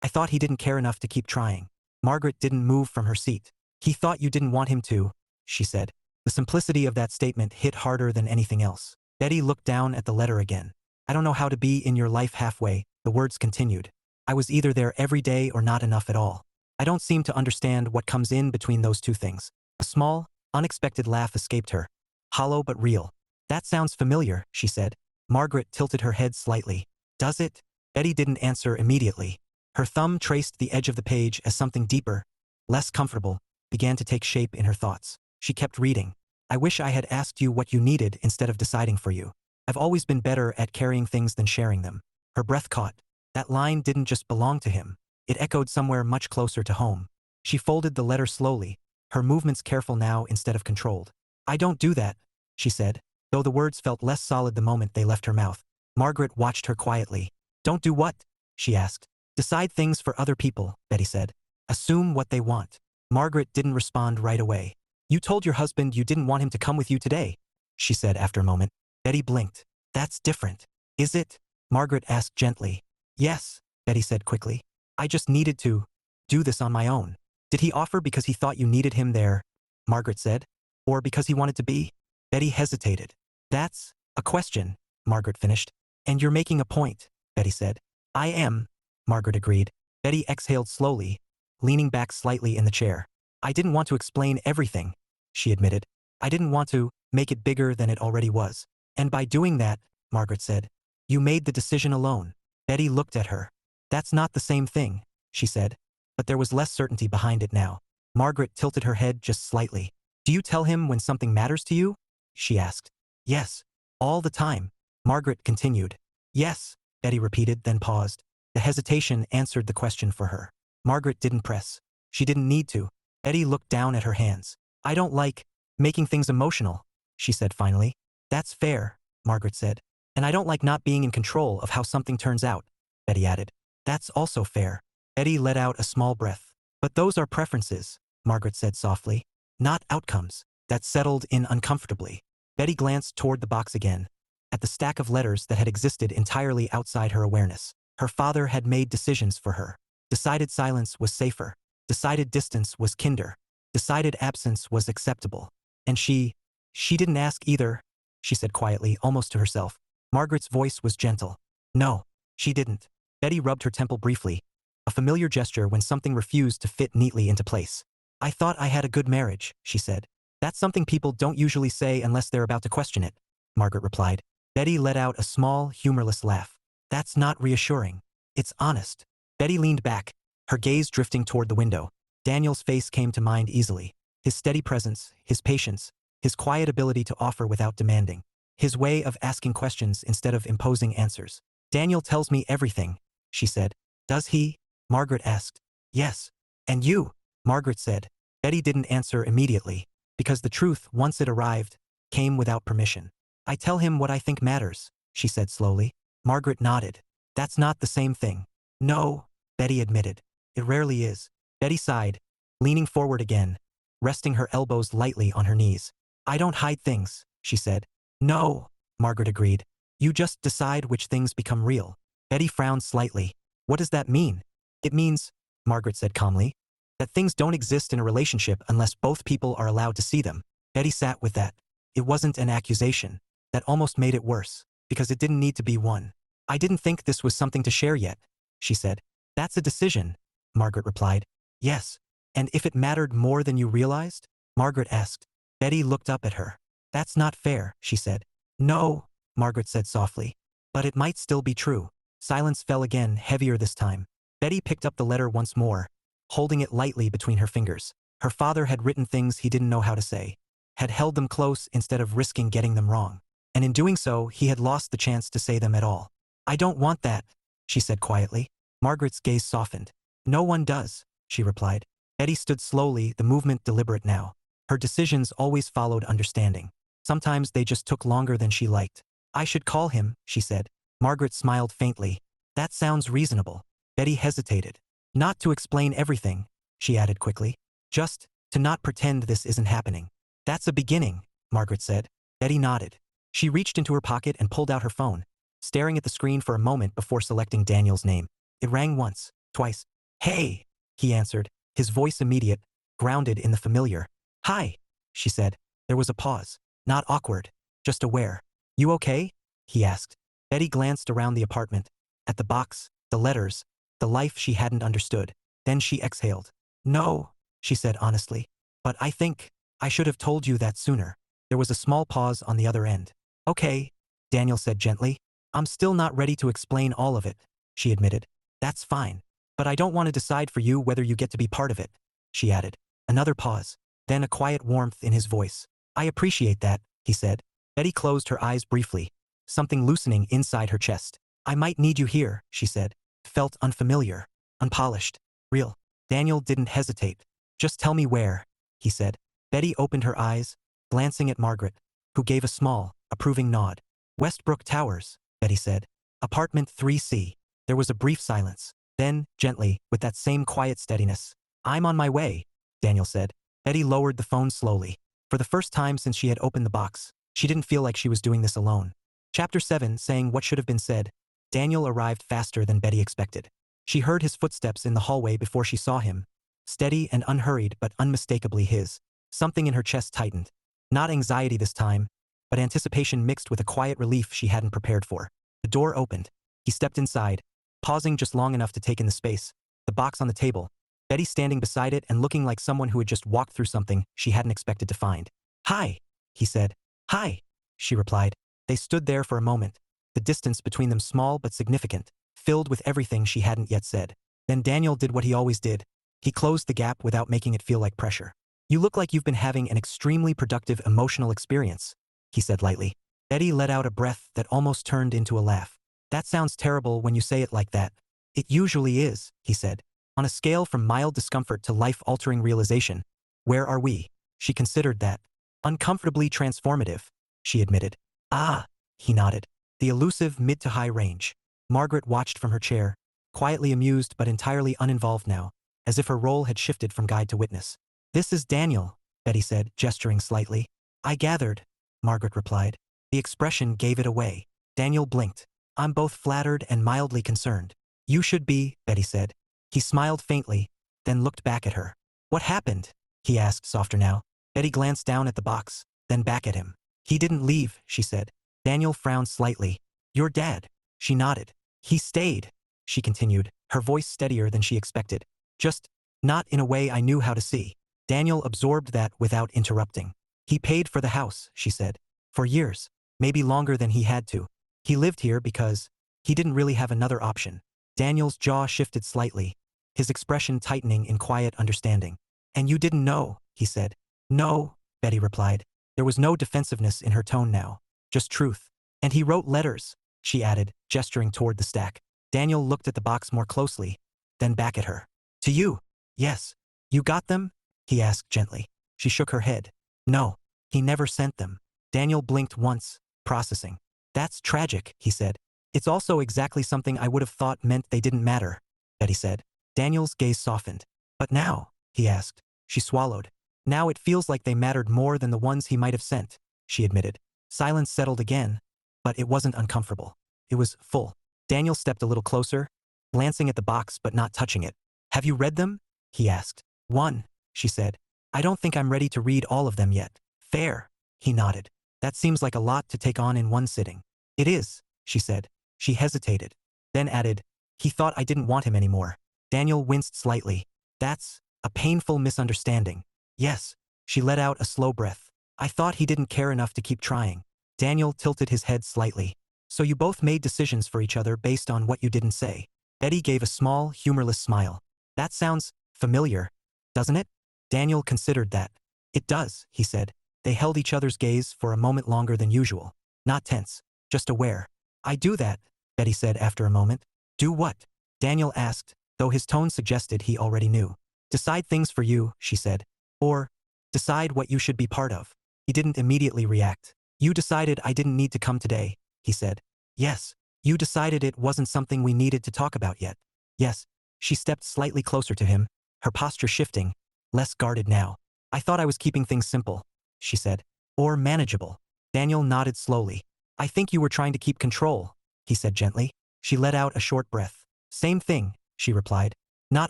S1: thought he didn't care enough to keep trying." Margaret didn't move from her seat. "He thought you didn't want him to," she said. The simplicity of that statement hit harder than anything else. Betty looked down at the letter again. "I don't know how to be in your life halfway," the words continued. "I was either there every day or not enough at all. I don't seem to understand what comes in between those two things." A small, unexpected laugh escaped her. Hollow but real. "That sounds familiar," she said. Margaret tilted her head slightly. "Does it?" Betty didn't answer immediately. Her thumb traced the edge of the page as something deeper, less comfortable, began to take shape in her thoughts. She kept reading. "I wish I had asked you what you needed instead of deciding for you. I've always been better at carrying things than sharing them." Her breath caught. That line didn't just belong to him. It echoed somewhere much closer to home. She folded the letter slowly, her movements careful now instead of controlled. "I don't do that," she said, though the words felt less solid the moment they left her mouth. Margaret watched her quietly. "Don't do what?" she asked. "Decide things for other people," Betty said. "Assume what they want." Margaret didn't respond right away. "You told your husband you didn't want him to come with you today," she said after a moment. Betty blinked. "That's different. Is it?" Margaret asked gently. "Yes," Betty said quickly. "I just needed to do this on my own." "Did he offer because he thought you needed him there?" Margaret said. "Or because he wanted to be?" Betty hesitated. "That's a question," Margaret finished. "And you're making a point," Betty said. "I am," Margaret agreed. Betty exhaled slowly, leaning back slightly in the chair. "I didn't want to explain everything," she admitted. "I didn't want to make it bigger than it already was. And by doing that," Margaret said, "you made the decision alone." Betty looked at her. "That's not the same thing," she said. But there was less certainty behind it now. Margaret tilted her head just slightly. "Do you tell him when something matters to you?" she asked. "Yes. All the time," Margaret continued. Yes, Betty repeated, then paused. The hesitation answered the question for her. Margaret didn't press. She didn't need to. Betty looked down at her hands. I don't like making things emotional, she said finally. That's fair, Margaret said. And I don't like not being in control of how something turns out, Betty added. That's also fair. Betty let out a small breath. But those are preferences, Margaret said softly. Not outcomes. That settled in uncomfortably. Betty glanced toward the box again, at the stack of letters that had existed entirely outside her awareness. Her father had made decisions for her. Decided silence was safer. Decided distance was kinder. Decided absence was acceptable. And she didn't ask either, she said quietly, almost to herself. Margaret's voice was gentle. No, she didn't. Betty rubbed her temple briefly, a familiar gesture when something refused to fit neatly into place. I thought I had a good marriage, she said. That's something people don't usually say unless they're about to question it, Margaret replied. Betty let out a small, humorless laugh. That's not reassuring. It's honest. Betty leaned back, her gaze drifting toward the window. Daniel's face came to mind easily. His steady presence, his patience, his quiet ability to offer without demanding. His way of asking questions instead of imposing answers. Daniel tells me everything, she said. Does he? Margaret asked. Yes. And you? Margaret said. Betty didn't answer immediately, because the truth, once it arrived, came without permission. I tell him what I think matters, she said slowly. Margaret nodded. That's not the same thing. No, Betty admitted. It rarely is. Betty sighed, leaning forward again, resting her elbows lightly on her knees. I don't hide things, she said. No, Margaret agreed. You just decide which things become real. Betty frowned slightly. What does that mean? It means, Margaret said calmly, that things don't exist in a relationship unless both people are allowed to see them. Betty sat with that. It wasn't an accusation. That almost made it worse, because it didn't need to be one. I didn't think this was something to share yet, she said. That's a decision, Margaret replied. Yes. And if it mattered more than you realized? Margaret asked. Betty looked up at her. That's not fair, she said. No, Margaret said softly. But it might still be true. Silence fell again, heavier this time. Betty picked up the letter once more, holding it lightly between her fingers. Her father had written things he didn't know how to say, had held them close instead of risking getting them wrong. And in doing so, he had lost the chance to say them at all. I don't want that, she said quietly. Margaret's gaze softened. No one does, she replied. Betty stood slowly, the movement deliberate now. Her decisions always followed understanding. Sometimes they just took longer than she liked. I should call him, she said. Margaret smiled faintly. That sounds reasonable. Betty hesitated. Not to explain everything, she added quickly. Just to not pretend this isn't happening. That's a beginning, Margaret said. Betty nodded. She reached into her pocket and pulled out her phone, staring at the screen for a moment before selecting Daniel's name. It rang once, twice. Hey, he answered, his voice immediate, grounded in the familiar. Hi, she said. There was a pause. Not awkward, just aware. You okay? He asked. Betty glanced around the apartment, at the box, the letters, the life she hadn't understood. Then she exhaled. No, she said honestly. But I think I should have told you that sooner. There was a small pause on the other end. Okay, Daniel said gently. I'm still not ready to explain all of it, she admitted. That's fine. But I don't want to decide for you whether you get to be part of it, she added. Another pause, then a quiet warmth in his voice. I appreciate that, he said. Betty closed her eyes briefly, something loosening inside her chest. I might need you here, she said. It felt unfamiliar, unpolished, real. Daniel didn't hesitate. Just tell me where, he said. Betty opened her eyes, glancing at Margaret, who gave a small, approving nod. Westbrook Towers, Betty said. Apartment 3C. There was a brief silence. Then, gently, with that same quiet steadiness. I'm on my way, Daniel said. Betty lowered the phone slowly. For the first time since she had opened the box, she didn't feel like she was doing this alone. Chapter 7, saying what should have been said. Daniel arrived faster than Betty expected. She heard his footsteps in the hallway before she saw him. Steady and unhurried, but unmistakably his. Something in her chest tightened. Not anxiety this time, but anticipation mixed with a quiet relief she hadn't prepared for. The door opened. He stepped inside, pausing just long enough to take in the space. The box on the table. Betty standing beside it and looking like someone who had just walked through something she hadn't expected to find. Hi, he said. Hi, she replied. They stood there for a moment, the distance between them small but significant, filled with everything she hadn't yet said. Then Daniel did what he always did. He closed the gap without making it feel like pressure. You look like you've been having an extremely productive emotional experience, he said lightly. Betty let out a breath that almost turned into a laugh. That sounds terrible when you say it like that. It usually is, he said. On a scale from mild discomfort to life-altering realization, where are we? She considered that. Uncomfortably transformative, she admitted. Ah, he nodded. The elusive mid to high range. Margaret watched from her chair, quietly amused but entirely uninvolved now, as if her role had shifted from guide to witness. This is Daniel, Betty said, gesturing slightly. I gathered, Margaret replied. The expression gave it away. Daniel blinked. I'm both flattered and mildly concerned. You should be, Betty said. He smiled faintly, then looked back at her. What happened? He asked, softer now. Betty glanced down at the box, then back at him. He didn't leave, she said. Daniel frowned slightly. Your dad. She nodded. He stayed, she continued, her voice steadier than she expected. Just not in a way I knew how to see. Daniel absorbed that without interrupting. He paid for the house, she said. For years, maybe longer than he had to. He lived here because he didn't really have another option. Daniel's jaw shifted slightly, his expression tightening in quiet understanding. And you didn't know, he said. No, Betty replied. There was no defensiveness in her tone now, just truth. And he wrote letters, she added, gesturing toward the stack. Daniel looked at the box more closely, then back at her. To you? Yes. You got them? He asked gently. She shook her head. No, he never sent them. Daniel blinked once, processing. That's tragic, he said. It's also exactly something I would have thought meant they didn't matter, Betty said. Daniel's gaze softened. But now, he asked. She swallowed. Now it feels like they mattered more than the ones he might have sent, she admitted. Silence settled again, but it wasn't uncomfortable. It was full. Daniel stepped a little closer, glancing at the box but not touching it. Have you read them? He asked. One, she said. I don't think I'm ready to read all of them yet. Fair, he nodded. That seems like a lot to take on in one sitting. It is, she said. She hesitated, then added, he thought I didn't want him anymore. Daniel winced slightly. That's a painful misunderstanding. Yes, she let out a slow breath. I thought he didn't care enough to keep trying. Daniel tilted his head slightly. So you both made decisions for each other based on what you didn't say. Betty gave a small, humorless smile. That sounds familiar, doesn't it? Daniel considered that. It does, he said. They held each other's gaze for a moment longer than usual. Not tense, just aware. I do that, Betty said after a moment. Do what? Daniel asked, though his tone suggested he already knew. Decide things for you, she said. Or, decide what you should be part of. He didn't immediately react. You decided I didn't need to come today, he said. Yes. You decided it wasn't something we needed to talk about yet. Yes. She stepped slightly closer to him, her posture shifting, less guarded now. I thought I was keeping things simple, she said. Or manageable. Daniel nodded slowly. I think you were trying to keep control, he said gently. She let out a short breath. Same thing, she replied. Not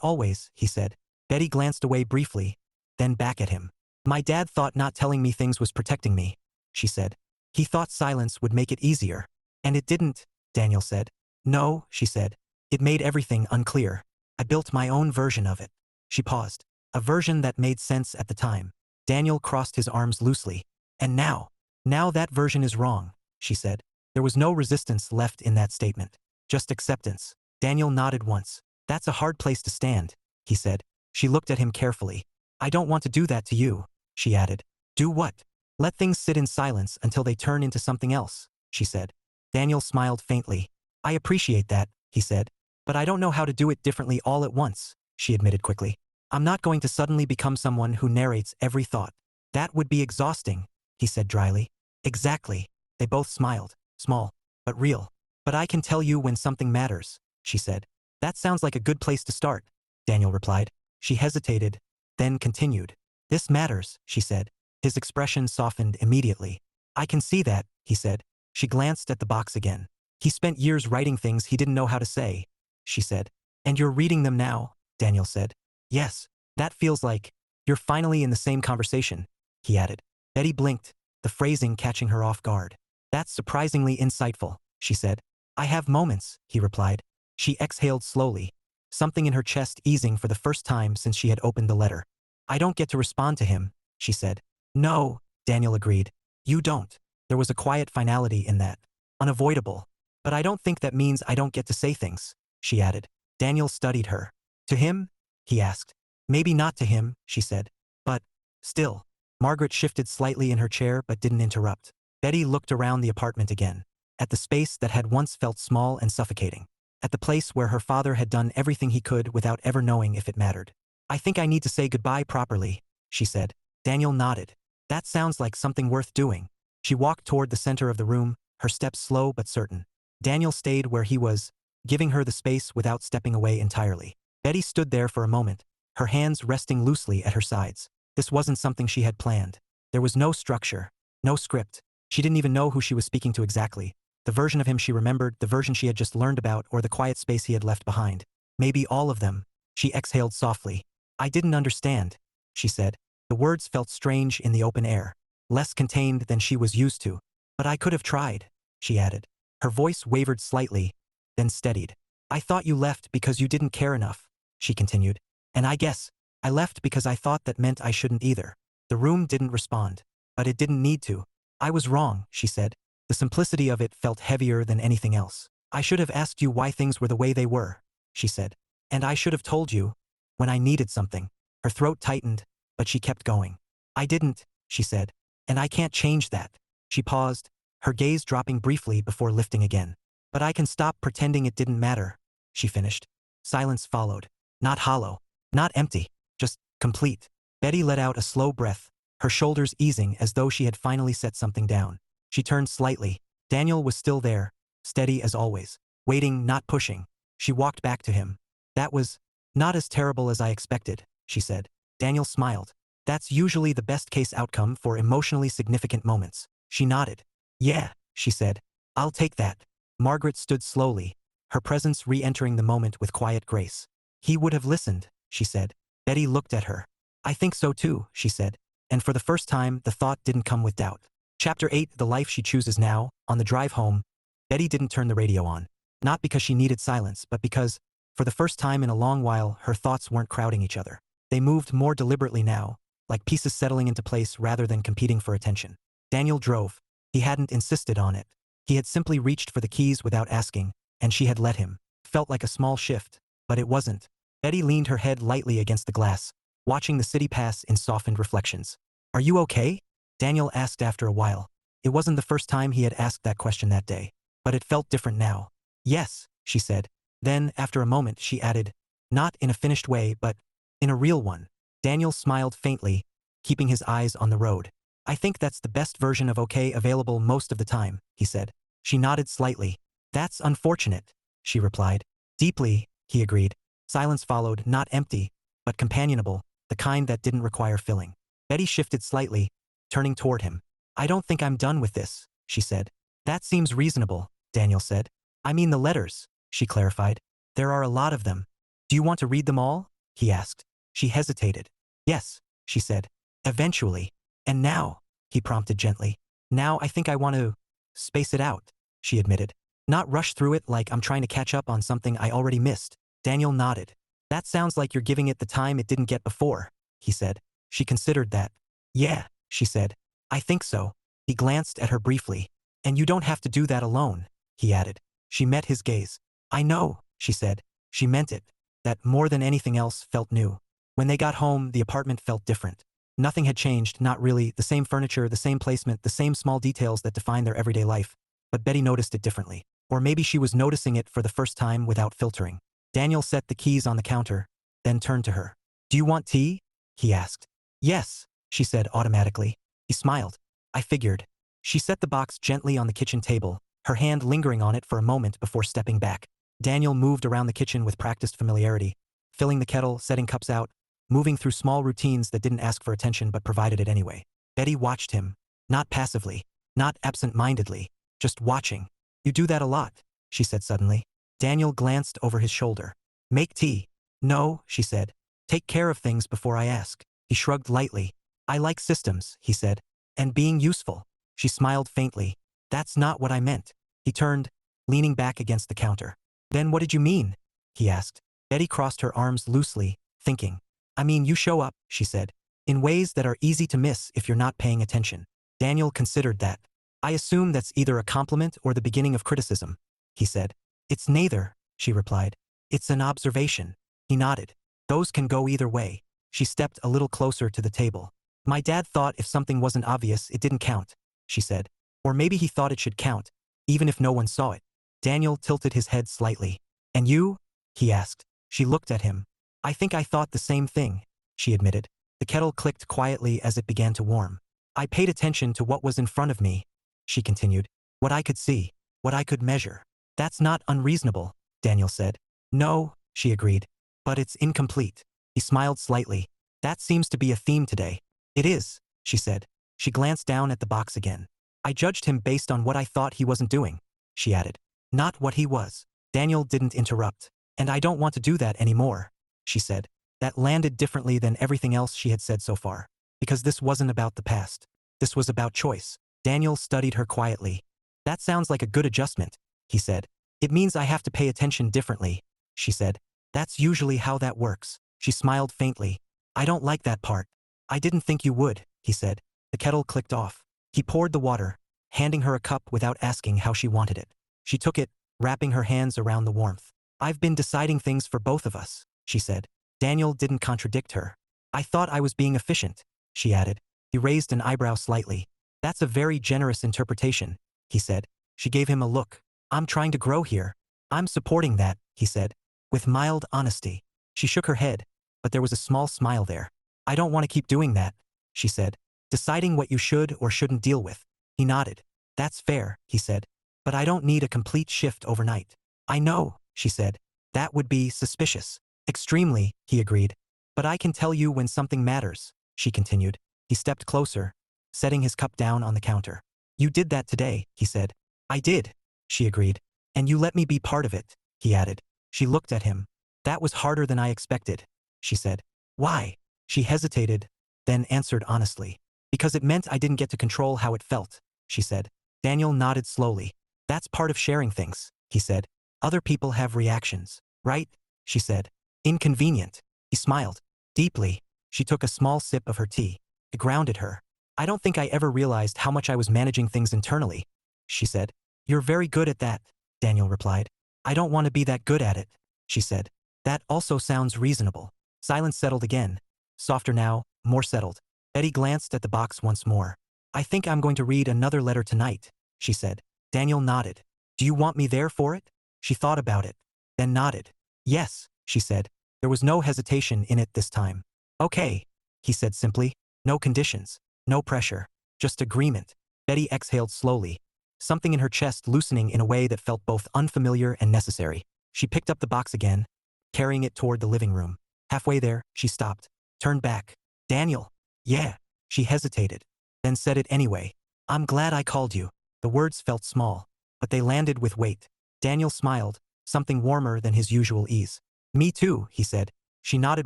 S1: always, he said. Betty glanced away briefly, then back at him. My dad thought not telling me things was protecting me, she said. He thought silence would make it easier. And it didn't, Daniel said. No, she said. It made everything unclear. I built my own version of it. She paused. A version that made sense at the time. Daniel crossed his arms loosely. And now that version is wrong, she said. There was no resistance left in that statement. Just acceptance. Daniel nodded once. That's a hard place to stand, he said. She looked at him carefully. I don't want to do that to you, she added. Do what? Let things sit in silence until they turn into something else, she said. Daniel smiled faintly. I appreciate that, he said. But I don't know how to do it differently all at once, she admitted quickly. I'm not going to suddenly become someone who narrates every thought. That would be exhausting, he said dryly. Exactly. They both smiled. Small, but real. But I can tell you when something matters, she said. That sounds like a good place to start, Daniel replied. She hesitated, then continued. This matters, she said. His expression softened immediately. I can see that, he said. She glanced at the box again. He spent years writing things he didn't know how to say, she said. And you're reading them now, Daniel said. Yes, that feels like you're finally in the same conversation, he added. Betty blinked, the phrasing catching her off guard. That's surprisingly insightful, she said. I have moments, he replied. She exhaled slowly, something in her chest easing for the first time since she had opened the letter. I don't get to respond to him, she said. No, Daniel agreed. You don't. There was a quiet finality in that. Unavoidable. But I don't think that means I don't get to say things, she added. Daniel studied her. To him? He asked. Maybe not to him, she said. But, still. Margaret shifted slightly in her chair but didn't interrupt. Betty looked around the apartment again. at the space that had once felt small and suffocating, at the place where her father had done everything he could without ever knowing if it mattered. "I think I need to say goodbye properly," she said. Daniel nodded. "That sounds like something worth doing." She walked toward the center of the room, her steps slow but certain. Daniel stayed where he was, giving her the space without stepping away entirely. Betty stood there for a moment, her hands resting loosely at her sides. This wasn't something she had planned. There was no structure, no script. She didn't even know who she was speaking to exactly. The version of him she remembered, the version she had just learned about, or the quiet space he had left behind. Maybe all of them. She exhaled softly. "I didn't understand," she said. The words felt strange in the open air, less contained than she was used to. "But I could have tried," she added. Her voice wavered slightly, then steadied. "I thought you left because you didn't care enough," she continued. "And I guess I left because I thought that meant I shouldn't either." The room didn't respond, but it didn't need to. "I was wrong," she said. The simplicity of it felt heavier than anything else. "I should have asked you why things were the way they were," she said. "And I should have told you when I needed something." Her throat tightened, but she kept going. "I didn't," she said. "And I can't change that." She paused, her gaze dropping briefly before lifting again. "But I can stop pretending it didn't matter," she finished. Silence followed. Not hollow, not empty, just complete. Betty let out a slow breath, her shoulders easing as though she had finally set something down. She turned slightly. Daniel was still there, steady as always, waiting, not pushing. She walked back to him. "That was not as terrible as I expected," she said. Daniel smiled. "That's usually the best-case outcome for emotionally significant moments." She nodded. "Yeah," she said. "I'll take that." Margaret stood slowly, her presence re-entering the moment with quiet grace. "He would have listened," she said. Betty looked at her. "I think so too," she said. And for the first time, the thought didn't come with doubt. Chapter 8, The Life She Chooses Now. On the drive home, Betty didn't turn the radio on. Not because she needed silence, but because, for the first time in a long while, her thoughts weren't crowding each other. They moved more deliberately now, like pieces settling into place rather than competing for attention. Daniel drove. He hadn't insisted on it. He had simply reached for the keys without asking, and she had let him. Felt like a small shift, but it wasn't. Betty leaned her head lightly against the glass, watching the city pass in softened reflections. "Are you okay?" Daniel asked after a while. It wasn't the first time he had asked that question that day, but it felt different now. "Yes," she said. Then, after a moment, she added, "Not in a finished way, but in a real one." Daniel smiled faintly, keeping his eyes on the road. "I think that's the best version of okay available most of the time," he said. She nodded slightly. "That's unfortunate," she replied. "Deeply," he agreed. Silence followed, not empty, but companionable, the kind that didn't require filling. Betty shifted slightly, turning toward him. "I don't think I'm done with this," she said. "That seems reasonable," Daniel said. "I mean the letters," she clarified. "There are a lot of them." "Do you want to read them all?" he asked. She hesitated. "Yes," she said. "Eventually." "And now," he prompted gently. "Now I think I want to space it out," she admitted. "Not rush through it like I'm trying to catch up on something I already missed." Daniel nodded. "That sounds like you're giving it the time it didn't get before," he said. She considered that. "Yeah," she said. "I think so." He glanced at her briefly. "And you don't have to do that alone," he added. She met his gaze. "I know," she said. She meant it. That, more than anything else, felt new. When they got home, the apartment felt different. Nothing had changed, not really. The same furniture, the same placement, the same small details that define their everyday life. But Betty noticed it differently. Or maybe she was noticing it for the first time without filtering. Daniel set the keys on the counter, then turned to her. "Do you want tea?" he asked. "Yes," she said automatically. He smiled. "I figured." She set the box gently on the kitchen table, her hand lingering on it for a moment before stepping back. Daniel moved around the kitchen with practiced familiarity, filling the kettle, setting cups out, moving through small routines that didn't ask for attention but provided it anyway. Betty watched him, not passively, not absent-mindedly, just watching. "You do that a lot," she said suddenly. Daniel glanced over his shoulder. "Make tea." "No," she said. "Take care of things before I ask." He shrugged lightly. "I like systems," he said. "And being useful." She smiled faintly. "That's not what I meant." He turned, leaning back against the counter. "Then what did you mean?" he asked. Betty crossed her arms loosely, thinking. "I mean, you show up," she said, "in ways that are easy to miss if you're not paying attention." Daniel considered that. "I assume that's either a compliment or the beginning of criticism," he said. "It's neither," she replied. "It's an observation." He nodded. "Those can go either way." She stepped a little closer to the table. "My dad thought if something wasn't obvious, it didn't count," she said. "Or maybe he thought it should count, even if no one saw it. Daniel tilted his head slightly. And you? He asked. She looked at him. I think I thought the same thing, she admitted. The kettle clicked quietly as it began to warm. I paid attention to what was in front of me, she continued. What I could see, what I could measure. That's not unreasonable, Daniel said. No, she agreed. But it's incomplete. He smiled slightly. That seems to be a theme today. It is, she said. She glanced down at the box again. I judged him based on what I thought he wasn't doing, she added. Not what he was. Daniel didn't interrupt. And I don't want to do that anymore, she said. That landed differently than everything else she had said so far. Because this wasn't about the past. This was about choice. Daniel studied her quietly. That sounds like a good adjustment, he said. It means I have to pay attention differently, she said. That's usually how that works. She smiled faintly. I don't like that part. I didn't think you would, he said. The kettle clicked off. He poured the water, handing her a cup without asking how she wanted it. She took it, wrapping her hands around the warmth. I've been deciding things for both of us, she said. Daniel didn't contradict her. I thought I was being efficient, she added. He raised an eyebrow slightly. That's a very generous interpretation, he said. She gave him a look. I'm trying to grow here. I'm supporting that, he said, with mild honesty. She shook her head, but there was a small smile there. I don't want to keep doing that, she said. Deciding what you should or shouldn't deal with. He nodded. That's fair, he said. But I don't need a complete shift overnight. I know, she said. That would be suspicious. Extremely, he agreed. But I can tell you when something matters, she continued. He stepped closer, setting his cup down on the counter. You did that today, he said. I did, she agreed. And you let me be part of it, he added. She looked at him. That was harder than I expected, she said. Why? She hesitated, then answered honestly. Because it meant I didn't get to control how it felt, she said. Daniel nodded slowly. That's part of sharing things, he said. Other people have reactions, right? She said. Inconvenient. He smiled. Deeply. She took a small sip of her tea. It grounded her. I don't think I ever realized how much I was managing things internally, she said. You're very good at that, Daniel replied. I don't want to be that good at it, she said. That also sounds reasonable. Silence settled again. Softer now, more settled. Betty glanced at the box once more. I think I'm going to read another letter tonight, she said. Daniel nodded. Do you want me there for it? She thought about it, then nodded. Yes, she said. There was no hesitation in it this time. Okay, he said simply. No conditions, no pressure, just agreement. Betty exhaled slowly, something in her chest loosening in a way that felt both unfamiliar and necessary. She picked up the box again, carrying it toward the living room. Halfway there, she stopped, turned back. Daniel. Yeah. She hesitated, then said it anyway. I'm glad I called you. The words felt small, but they landed with weight. Daniel smiled, something warmer than his usual ease. Me too, he said. She nodded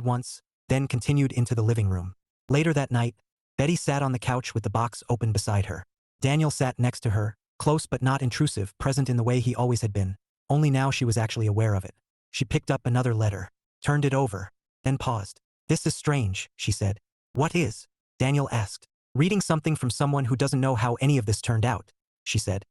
S1: once, then continued into the living room. Later that night, Betty sat on the couch with the box open beside her. Daniel sat next to her, close but not intrusive, present in the way he always had been. Only now she was actually aware of it. She picked up another letter, turned it over, then paused. This is strange, she said. What is? Daniel asked. Reading something from someone who doesn't know how any of this turned out, she said.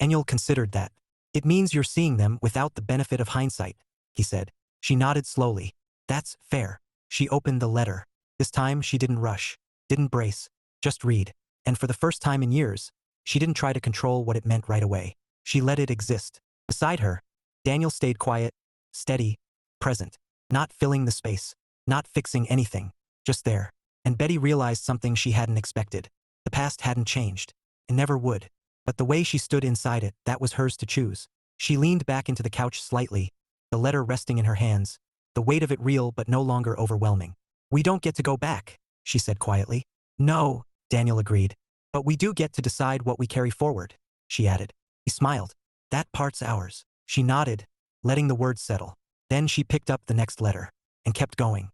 S1: Daniel considered that. It means you're seeing them without the benefit of hindsight, he said. She nodded slowly. That's fair. She opened the letter. This time she didn't rush, didn't brace, just read. And for the first time in years, she didn't try to control what it meant right away. She let it exist. Beside her, Daniel stayed quiet, steady, present, not filling the space, not fixing anything, just there. And Betty realized something she hadn't expected. The past hadn't changed. It never would. But the way she stood inside it, that was hers to choose. She leaned back into the couch slightly, the letter resting in her hands, the weight of it real but no longer overwhelming. We don't get to go back, she said quietly. No, Daniel agreed. But we do get to decide what we carry forward, she added. He smiled. That part's ours. She nodded, letting the words settle. Then she picked up the next letter and kept going.